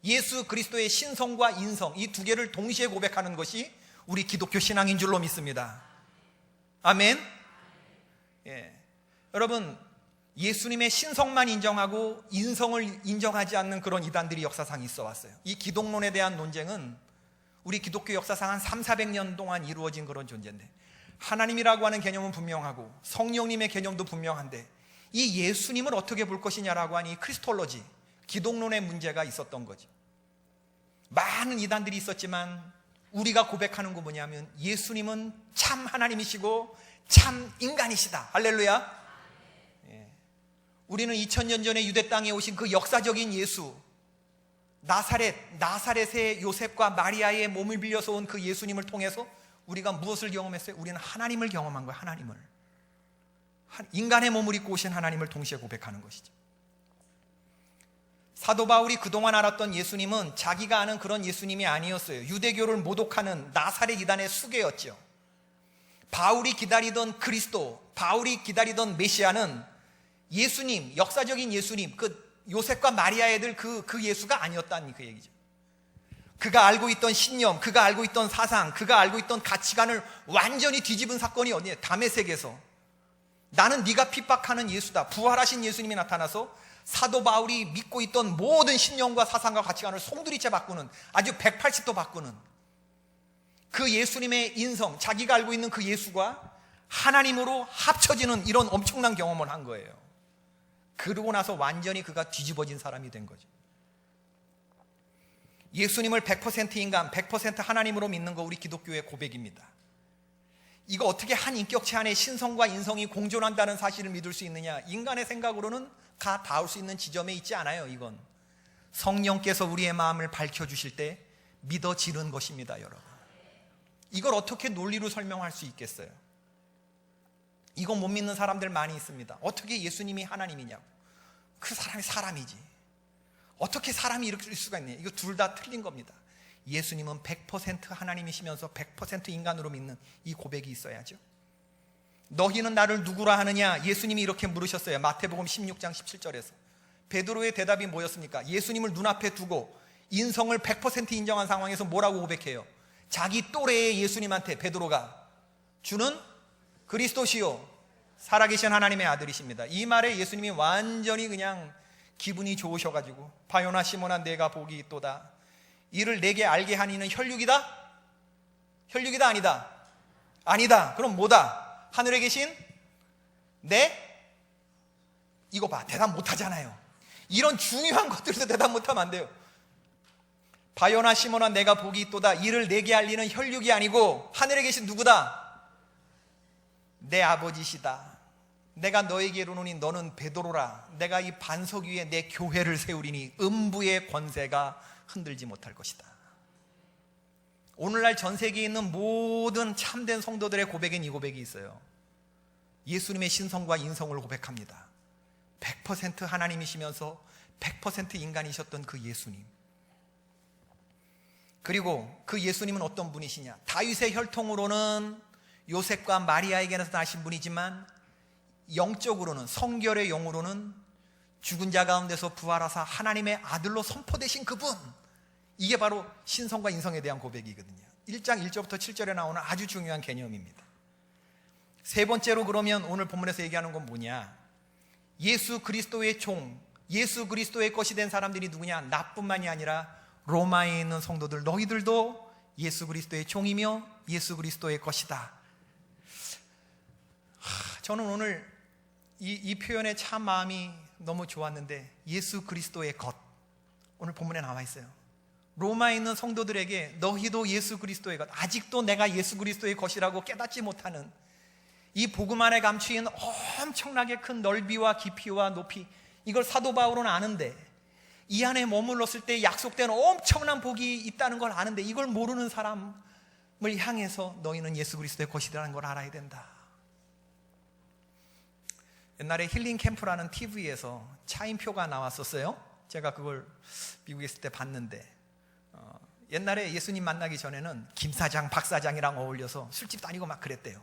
[SPEAKER 1] 예수 그리스도의 신성과 인성, 이 두 개를 동시에 고백하는 것이 우리 기독교 신앙인 줄로 믿습니다. 아멘. 여러분, 예수님의 신성만 인정하고 인성을 인정하지 않는 그런 이단들이 역사상에 있어 왔어요. 이 기독론에 대한 논쟁은 우리 기독교 역사상 한 300~400년 동안 이루어진 그런 존재인데, 하나님이라고 하는 개념은 분명하고 성령님의 개념도 분명한데 이 예수님을 어떻게 볼 것이냐라고 하니 크리스톨로지, 기독론의 문제가 있었던 거죠. 많은 이단들이 있었지만 우리가 고백하는 거 뭐냐면 예수님은 참 하나님이시고 참 인간이시다. 할렐루야. 우리는 2000년 전에 유대 땅에 오신 그 역사적인 예수, 나사렛의 요셉과 마리아의 몸을 빌려서 온 그 예수님을 통해서 우리가 무엇을 경험했어요? 우리는 하나님을 경험한 거예요. 하나님을. 인간의 몸을 입고 오신 하나님을 동시에 고백하는 것이죠. 사도 바울이 그동안 알았던 예수님은 자기가 아는 그런 예수님이 아니었어요. 유대교를 모독하는 나사렛 이단의 수괴였죠. 바울이 기다리던 그리스도, 바울이 기다리던 메시아는 예수님, 역사적인 예수님, 그 요셉과 마리아 애들 그 예수가 아니었다는 그 얘기죠. 그가 알고 있던 신념, 그가 알고 있던 사상, 그가 알고 있던 가치관을 완전히 뒤집은 사건이 어디에? 다메섹에서. 나는 네가 핍박하는 예수다. 부활하신 예수님이 나타나서 사도 바울이 믿고 있던 모든 신념과 사상과 가치관을 송두리째 바꾸는, 아주 180도 바꾸는 그 예수님의 인성, 자기가 알고 있는 그 예수가 하나님으로 합쳐지는 이런 엄청난 경험을 한 거예요. 그러고 나서 완전히 그가 뒤집어진 사람이 된 거죠. 예수님을 100% 인간, 100% 하나님으로 믿는 거 우리 기독교의 고백입니다. 이거 어떻게 한 인격체 안에 신성과 인성이 공존한다는 사실을 믿을 수 있느냐? 인간의 생각으로는 닿을 수 있는 지점에 있지 않아요. 이건 성령께서 우리의 마음을 밝혀주실 때 믿어지는 것입니다, 여러분. 이걸 어떻게 논리로 설명할 수 있겠어요? 이거 못 믿는 사람들 많이 있습니다. 어떻게 예수님이 하나님이냐고. 그 사람이 사람이지. 어떻게 사람이 이럴 수가 있냐. 이거 둘 다 틀린 겁니다. 예수님은 100% 하나님이시면서 100% 인간으로 믿는 이 고백이 있어야죠. 너희는 나를 누구라 하느냐? 예수님이 이렇게 물으셨어요. 마태복음 16장 17절에서. 베드로의 대답이 뭐였습니까? 예수님을 눈앞에 두고 인성을 100% 인정한 상황에서 뭐라고 고백해요? 자기 또래의 예수님한테 베드로가 주는 그리스도시요 살아계신 하나님의 아들이십니다. 이 말에 예수님이 완전히 그냥 기분이 좋으셔가지고 바요나 시몬아 내가 복이 있도다. 이를 내게 알게 하니는 혈육이다? 혈육이다 아니다? 아니다. 그럼 뭐다? 하늘에 계신 이거 봐, 대답 못하잖아요. 이런 중요한 것들도 대답 못하면 안 돼요. 바요나 시몬아 내가 복이 있도다. 이를 내게 알리는 혈육이 아니고 하늘에 계신 누구다? 내 아버지시다. 내가 너에게 이르노니 너는 베드로라. 내가 이 반석 위에 내 교회를 세우리니 음부의 권세가 흔들지 못할 것이다. 오늘날 전 세계에 있는 모든 참된 성도들의 고백엔 이 고백이 있어요. 예수님의 신성과 인성을 고백합니다. 100% 하나님이시면서 100% 인간이셨던 그 예수님. 그리고 그 예수님은 어떤 분이시냐? 다윗의 혈통으로는 요셉과 마리아에게서 나신 분이지만 영적으로는, 성결의 영으로는 죽은 자 가운데서 부활하사 하나님의 아들로 선포되신 그분. 이게 바로 신성과 인성에 대한 고백이거든요. 1장 1절부터 7절에 나오는 아주 중요한 개념입니다. 세 번째로 그러면 오늘 본문에서 얘기하는 건 뭐냐? 예수 그리스도의 종, 예수 그리스도의 것이 된 사람들이 누구냐? 나뿐만이 아니라 로마에 있는 성도들, 너희들도 예수 그리스도의 종이며 예수 그리스도의 것이다. 저는 오늘 이 표현에 참 마음이 너무 좋았는데, 예수 그리스도의 것, 오늘 본문에 나와 있어요. 로마에 있는 성도들에게 너희도 예수 그리스도의 것, 아직도 내가 예수 그리스도의 것이라고 깨닫지 못하는 이 복음 안에 감추인 엄청나게 큰 넓이와 깊이와 높이, 이걸 사도 바울은 아는데, 이 안에 머물렀을 때 약속된 엄청난 복이 있다는 걸 아는데, 이걸 모르는 사람을 향해서 너희는 예수 그리스도의 것이라는 걸 알아야 된다. 옛날에 힐링 캠프라는 TV에서 차인표가 나왔었어요. 제가 그걸 미국에 있을 때 봤는데, 옛날에 예수님 만나기 전에는 김 사장, 박 사장이랑 어울려서 술집 다니고 막 그랬대요.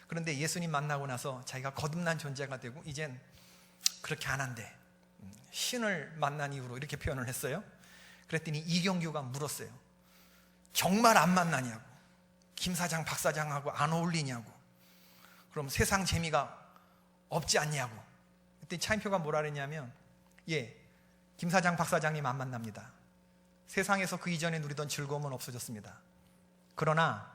[SPEAKER 1] 그런데 예수님 만나고 나서 자기가 거듭난 존재가 되고 이젠 그렇게 안 한대. 신을 만난 이후로 이렇게 표현을 했어요. 그랬더니 이경규가 물었어요. 정말 안 만나냐고. 김 사장, 박 사장하고 안 어울리냐고. 그럼 세상 재미가 없지 않냐고. 그때 차인표가 뭐라 그랬냐면, 예, 김 사장, 박 사장님 안 만납니다. 세상에서 그 이전에 누리던 즐거움은 없어졌습니다. 그러나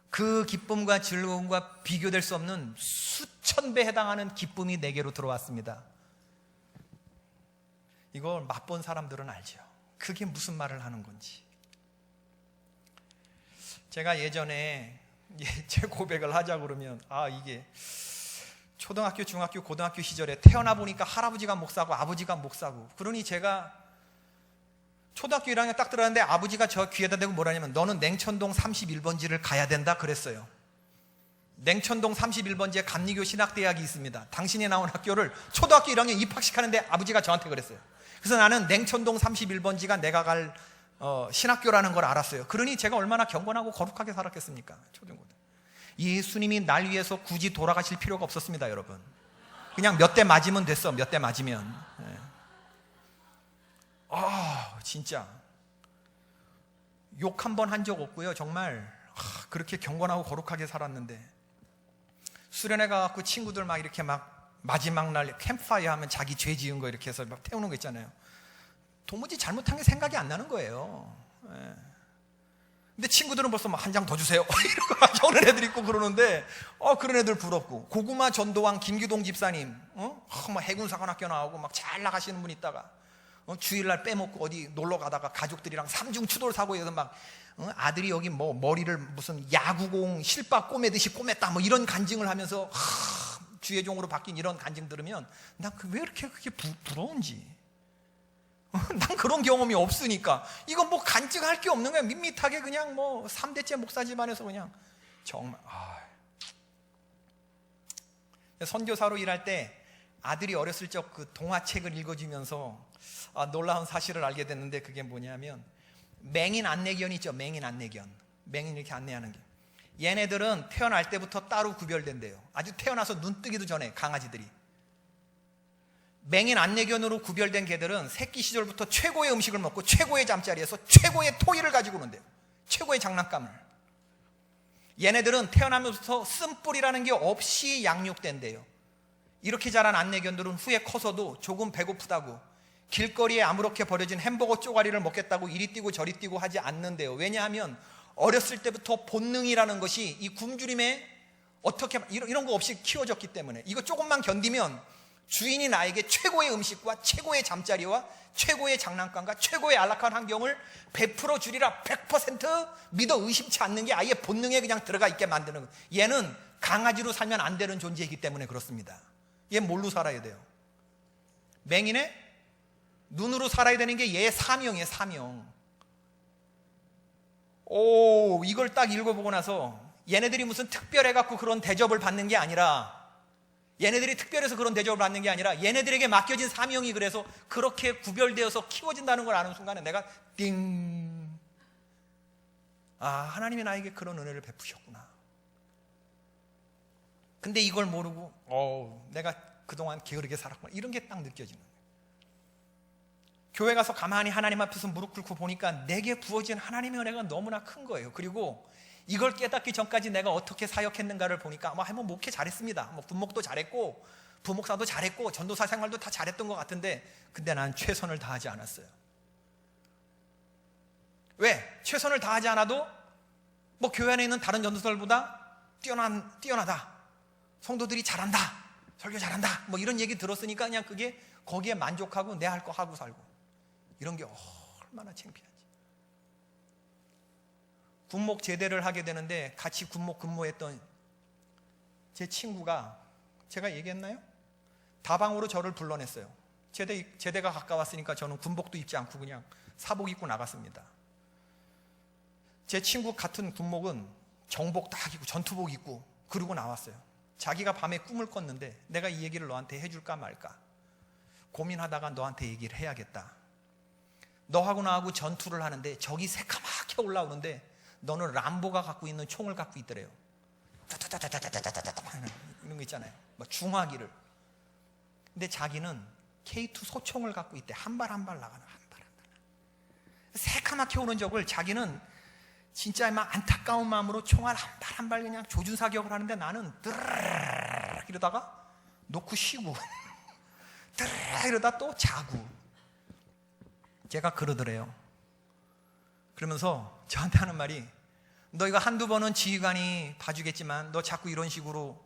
[SPEAKER 1] 그 기쁨과 즐거움과 비교될 수 없는 수천 배 해당하는 기쁨이 내게로 들어왔습니다. 이걸 맛본 사람들은 알죠. 그게 무슨 말을 하는 건지. 제가 예전에 제 고백을 하자 그러면, 이게 초등학교, 중학교, 고등학교 시절에 태어나 보니까 할아버지가 목사고 아버지가 목사고, 그러니 제가 초등학교 1학년 딱 들어갔는데 아버지가 저 귀에다 대고 뭐라냐면, 너는 냉천동 31번지를 가야 된다 그랬어요. 냉천동 31번지에 감리교 신학대학이 있습니다. 당신이 나온 학교를 초등학교 1학년 입학시키는데 아버지가 저한테 그랬어요. 그래서 나는 냉천동 31번지가 내가 갈 신학교라는 걸 알았어요. 그러니 제가 얼마나 경건하고 거룩하게 살았겠습니까? 초등고등. 예수님이 날 위해서 굳이 돌아가실 필요가 없었습니다, 여러분. 그냥 몇 대 맞으면 됐어. 몇 대 맞으면. 진짜 욕 한 번 한 적 없고요. 정말 그렇게 경건하고 거룩하게 살았는데, 수련회 가갖고 친구들 막 이렇게 막 마지막 날 캠프파이어 하면 자기 죄 지은 거 이렇게 해서 막 태우는 거 있잖아요. 도무지 잘못한 게 생각이 안 나는 거예요. 근데 친구들은 벌써 막 한 장 더 주세요 이러고 막 저는 애들 있고 그러는데, 그런 애들 부럽고, 고구마 전도왕 김규동 집사님, 막 해군사관학교 나오고 막 잘 나가시는 분 있다가 주일날 빼먹고 어디 놀러 가다가 가족들이랑 삼중 추돌 사고에서 막 아들이 여기 뭐 머리를 무슨 야구공 실밥 꼬매듯이 꼬맸다 뭐 이런 간증을 하면서 주의 종으로 바뀐 이런 간증 들으면 난 왜 이렇게 그게 부러운지. 난 그런 경험이 없으니까. 이거 뭐 간증할 게 없는 거야. 밋밋하게 그냥 뭐 3대째 목사 집안에서 그냥 정말. 선교사로 일할 때 아들이 어렸을 적 그 동화책을 읽어주면서 놀라운 사실을 알게 됐는데, 그게 뭐냐면 맹인 안내견 있죠. 맹인 안내견. 맹인 이렇게 안내하는 게, 얘네들은 태어날 때부터 따로 구별된대요. 아주 태어나서 눈 뜨기도 전에 강아지들이. 맹인 안내견으로 구별된 개들은 새끼 시절부터 최고의 음식을 먹고 최고의 잠자리에서 최고의 토의를 가지고 오는데요. 최고의 장난감을. 얘네들은 태어나면서 쓴뿌리라는 게 없이 양육된대요. 이렇게 자란 안내견들은 후에 커서도 조금 배고프다고 길거리에 아무렇게 버려진 햄버거 쪼가리를 먹겠다고 이리 뛰고 저리 뛰고 하지 않는데요. 왜냐하면 어렸을 때부터 본능이라는 것이 이 굶주림에 어떻게 이런 거 없이 키워졌기 때문에, 이거 조금만 견디면 주인이 나에게 최고의 음식과 최고의 잠자리와 최고의 장난감과 최고의 안락한 환경을 베풀어 주리라 100% 믿어 의심치 않는 게 아예 본능에 그냥 들어가 있게 만드는 거예요. 얘는 강아지로 살면 안 되는 존재이기 때문에 그렇습니다. 얘 뭘로 살아야 돼요? 맹인의 눈으로 살아야 되는 게 얘의 사명이에요. 사명. 이걸 딱 읽어보고 나서 얘네들이 무슨 특별해갖고 그런 대접을 받는 게 아니라, 얘네들이 특별해서 그런 대접을 받는 게 아니라 얘네들에게 맡겨진 사명이 그래서 그렇게 구별되어서 키워진다는 걸 아는 순간에 내가 띵! 하나님이 나에게 그런 은혜를 베푸셨구나. 근데 이걸 모르고 내가 그동안 게으르게 살았구나, 이런 게 딱 느껴지는 거예요. 교회 가서 가만히 하나님 앞에서 무릎 꿇고 보니까 내게 부어진 하나님의 은혜가 너무나 큰 거예요. 그리고 이걸 깨닫기 전까지 내가 어떻게 사역했는가를 보니까 목회 잘했습니다. 군목도 잘했고 부목사도 잘했고 전도사 생활도 다 잘했던 것 같은데, 근데 난 최선을 다하지 않았어요. 왜? 최선을 다하지 않아도 교회 안에 있는 다른 전도사들보다 뛰어나다, 성도들이 잘한다, 설교 잘한다, 이런 얘기 들었으니까 그냥 그게 거기에 만족하고 내 할 거 하고 살고, 이런 게 얼마나 창피한지. 군목 제대를 하게 되는데 같이 군목 근무했던 제 친구가, 제가 얘기했나요? 다방으로 저를 불러냈어요. 제대가 가까웠으니까 저는 군복도 입지 않고 그냥 사복 입고 나갔습니다. 제 친구 같은 군목은 정복 딱 입고 전투복 입고 그러고 나왔어요. 자기가 밤에 꿈을 꿨는데 내가 이 얘기를 너한테 해줄까 말까 고민하다가 너한테 얘기를 해야겠다. 너하고 나하고 전투를 하는데 적이 새카맣게 올라오는데 너는 람보가 갖고 있는 총을 갖고 있더래요. 이런 거 있잖아요. 중화기를. 근데 자기는 K2 소총을 갖고 있대. 한 발 한 발 나가는, 한 발 한 발. 새카맣게 오는 적을 자기는 진짜 안타까운 마음으로 총알 한 발 한 발 그냥 조준사격을 하는데, 나는 드르르르 이러다가 놓고 쉬고 드르르 이러다 또 자고. 제가 그러더래요. 그러면서 저한테 하는 말이, 너 이거 한두 번은 지휘관이 봐주겠지만 너 자꾸 이런 식으로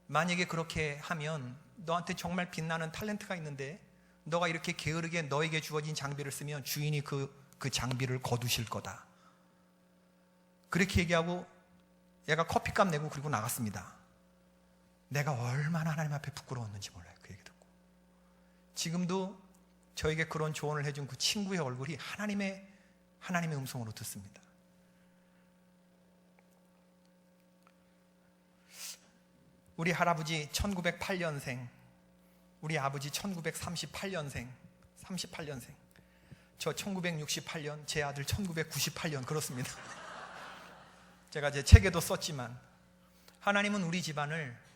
[SPEAKER 1] 만약에 그렇게 하면 너한테 정말 빛나는 탤런트가 있는데 너가 이렇게 게으르게 너에게 주어진 장비를 쓰면 주인이 그 장비를 거두실 거다. 그렇게 얘기하고 얘가 커피값 내고 그리고 나갔습니다. 내가 얼마나 하나님 앞에 부끄러웠는지 몰라요. 그 얘기 듣고. 지금도 저에게 그런 조언을 해준 그 친구의 얼굴이 하나님의 음성으로 듣습니다. 우리 할아버지 1908년생, 우리 아버지 1938년생, 38년생, 저 1968년, 제 아들 1998년, 그렇습니다. 제가 제 책에도 썼지만 하나님은 우리 집안을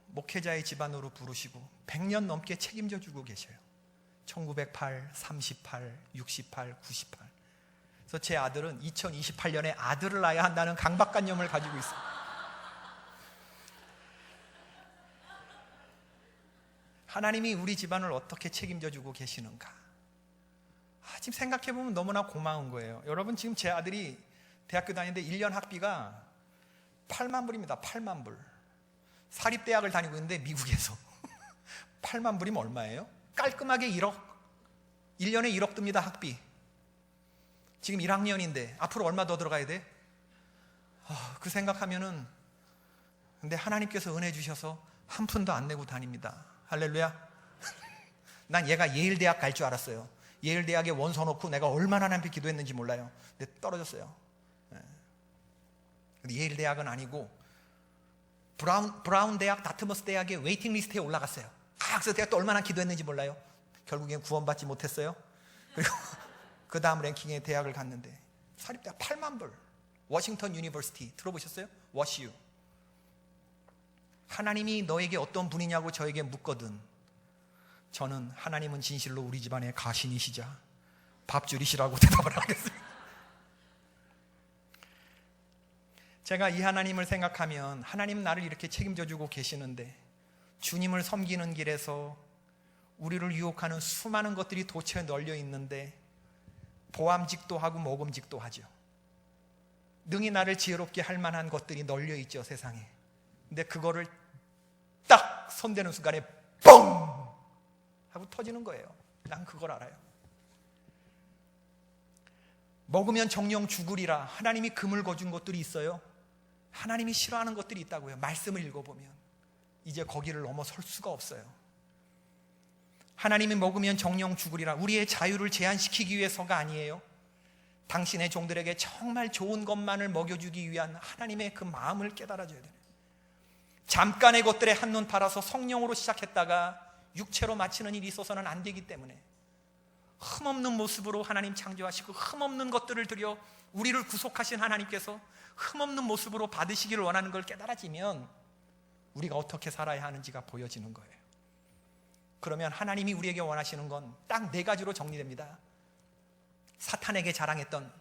[SPEAKER 1] 목회자의 집안으로 부르시고 100년 넘게 책임져 주고 계셔요. 1908, 38, 68, 98. 그래서 제 아들은 2028년에 아들을 낳아야 한다는 강박관념을 가지고 있어요. 하나님이 우리 집안을 어떻게 책임져 주고 계시는가. 지금 생각해보면 너무나 고마운 거예요. 여러분, 지금 제 아들이 대학교 다니는데 1년 학비가 8만 불입니다. 8만 불. 사립대학을 다니고 있는데 미국에서 8만 불이면 얼마예요? 깔끔하게 1억. 1년에 1억 듭니다. 학비. 지금 1학년인데 앞으로 얼마 더 들어가야 돼? 그 생각하면은, 근데 하나님께서 은혜 주셔서 한 푼도 안 내고 다닙니다. 할렐루야. 난 얘가 예일대학 갈 줄 알았어요. 예일대학에 원서 넣고 내가 얼마나 하나님 앞에 기도했는지 몰라요. 근데 떨어졌어요. 근데 예일대학은 아니고 브라운 대학, 다트머스 대학의 웨이팅 리스트에 올라갔어요. 그래서 제가 또 얼마나 기도했는지 몰라요. 결국엔 구원받지 못했어요. 그리고 그 다음 랭킹에 대학을 갔는데 사립대학 8만 불, 워싱턴 유니버시티 들어보셨어요? 워시유. 하나님이 너에게 어떤 분이냐고 저에게 묻거든 저는 하나님은 진실로 우리 집안의 가신이시자 밥줄이시라고 대답을 하겠습니다. 제가 이 하나님을 생각하면 하나님은 나를 이렇게 책임져주고 계시는데 주님을 섬기는 길에서 우리를 유혹하는 수많은 것들이 도처에 널려 있는데 보암직도 하고 모금직도 하죠. 능히 나를 지혜롭게 할 만한 것들이 널려 있죠, 세상에. 근데 그거를 딱 손대는 순간에 뻥! 하고 터지는 거예요. 난 그걸 알아요. 먹으면 정령 죽으리라. 하나님이 금을 거준 것들이 있어요. 하나님이 싫어하는 것들이 있다고요. 말씀을 읽어보면 이제 거기를 넘어설 수가 없어요. 하나님이 먹으면 정령 죽으리라. 우리의 자유를 제한시키기 위해서가 아니에요. 당신의 종들에게 정말 좋은 것만을 먹여주기 위한 하나님의 그 마음을 깨달아줘야 돼요. 잠깐의 것들에 한눈 팔아서 성령으로 시작했다가 육체로 마치는 일이 있어서는 안 되기 때문에 흠없는 모습으로 하나님 창조하시고 흠없는 것들을 들여 우리를 구속하신 하나님께서 흠없는 모습으로 받으시기를 원하는 걸 깨달아지면 우리가 어떻게 살아야 하는지가 보여지는 거예요. 그러면 하나님이 우리에게 원하시는 건 딱 4가지로 정리됩니다. 사탄에게 자랑했던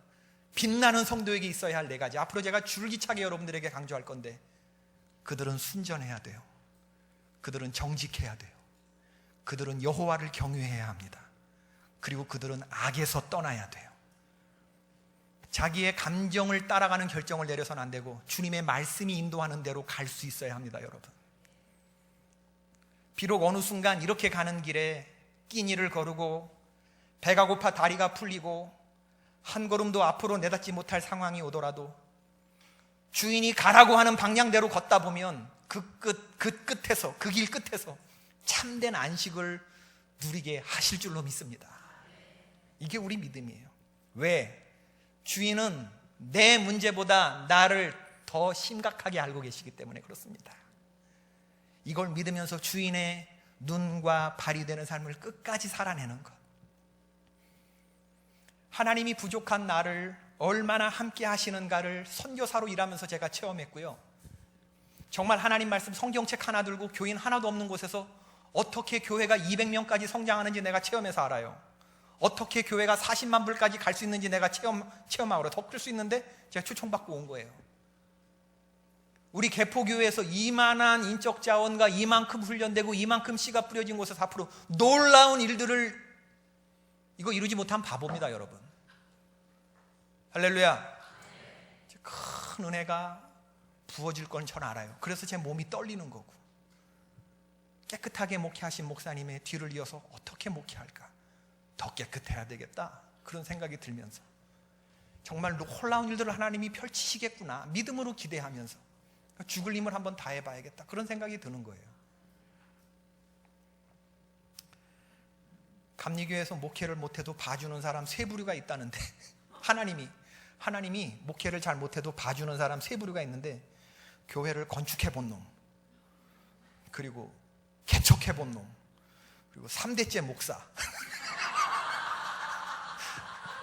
[SPEAKER 1] 빛나는 성도에게 있어야 할 4가지. 앞으로 제가 줄기차게 여러분들에게 강조할 건데 그들은 순전해야 돼요. 그들은 정직해야 돼요. 그들은 여호와를 경외해야 합니다. 그리고 그들은 악에서 떠나야 돼요. 자기의 감정을 따라가는 결정을 내려서는 안 되고 주님의 말씀이 인도하는 대로 갈 수 있어야 합니다, 여러분. 비록 어느 순간 이렇게 가는 길에 끼니를 거르고 배가 고파 다리가 풀리고 한 걸음도 앞으로 내닫지 못할 상황이 오더라도 주인이 가라고 하는 방향대로 걷다 보면 그 끝에서, 그 길 끝에서 참된 안식을 누리게 하실 줄로 믿습니다. 이게 우리 믿음이에요. 왜? 주인은 내 문제보다 나를 더 심각하게 알고 계시기 때문에 그렇습니다. 이걸 믿으면서 주인의 눈과 발이 되는 삶을 끝까지 살아내는 것. 하나님이 부족한 나를 얼마나 함께 하시는가를 선교사로 일하면서 제가 체험했고요. 정말 하나님 말씀 성경책 하나 들고 교인 하나도 없는 곳에서 어떻게 교회가 200명까지 성장하는지 내가 체험해서 알아요. 어떻게 교회가 40만 불까지 갈 수 있는지 내가 체험하고 더 클 수 있는데 제가 초청받고 온 거예요. 우리 개포교회에서 이만한 인적 자원과 이만큼 훈련되고 이만큼 씨가 뿌려진 곳에서 앞으로 놀라운 일들을 이거 이루지 못한 바보입니다, 여러분. 할렐루야. 큰 은혜가 부어질 건 전 알아요. 그래서 제 몸이 떨리는 거고 깨끗하게 목회하신 목사님의 뒤를 이어서 어떻게 목회할까? 더 깨끗해야 되겠다. 그런 생각이 들면서 정말 놀라운 일들을 하나님이 펼치시겠구나 믿음으로 기대하면서 죽을 힘을 한번 다해봐야겠다 그런 생각이 드는 거예요. 감리교회에서 목회를 못해도 봐주는 사람 3부류가 있다는데 하나님이 목회를 잘 못해도 봐주는 사람 3부류가 있는데 교회를 건축해본 놈, 그리고 개척해본 놈, 그리고 3대째 목사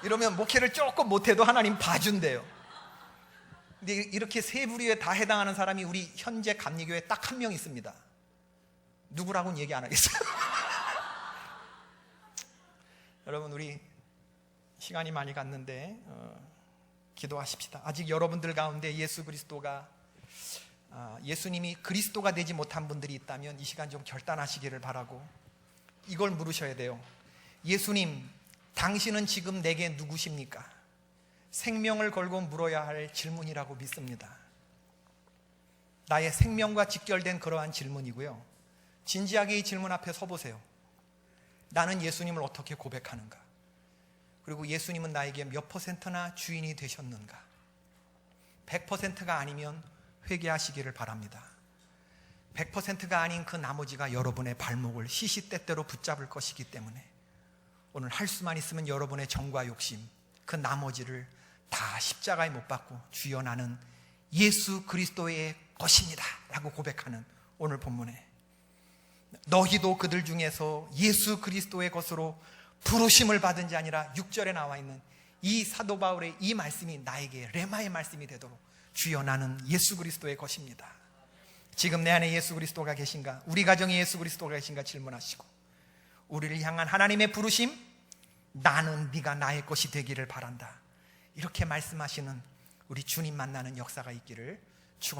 [SPEAKER 1] 이러면 목회를 조금 못해도 하나님 봐준대요. 근데 이렇게 3부류에 다 해당하는 사람이 우리 현재 감리교회에 딱 1명 있습니다. 누구라고는 얘기 안 하겠어요. 여러분, 우리 시간이 많이 갔는데 기도하십시다. 아직 여러분들 가운데 예수님이 그리스도가 되지 못한 분들이 있다면 이 시간 좀 결단하시기를 바라고 이걸 물으셔야 돼요. 예수님, 당신은 지금 내게 누구십니까? 생명을 걸고 물어야 할 질문이라고 믿습니다. 나의 생명과 직결된 그러한 질문이고요. 진지하게 이 질문 앞에 서보세요. 나는 예수님을 어떻게 고백하는가? 그리고 예수님은 나에게 몇 %나 주인이 되셨는가? 100%가 아니면 회개하시기를 바랍니다. 100%가 아닌 그 나머지가 여러분의 발목을 시시때때로 붙잡을 것이기 때문에 오늘 할 수만 있으면 여러분의 정과 욕심, 그 나머지를 다 십자가에 못 박고 주여 나는 예수 그리스도의 것입니다 라고 고백하는 오늘 본문에 너희도 그들 중에서 예수 그리스도의 것으로 부르심을 받은 자 아니라 6절에 나와 있는 이 사도 바울의 이 말씀이 나에게 레마의 말씀이 되도록 주여 나는 예수 그리스도의 것입니다. 지금 내 안에 예수 그리스도가 계신가? 우리 가정에 예수 그리스도가 계신가 질문하시고 우리를 향한 하나님의 부르심, 나는 네가 나의 것이 되기를 바란다, 이렇게 말씀하시는 우리 주님 만나는 역사가 있기를 축원합니다.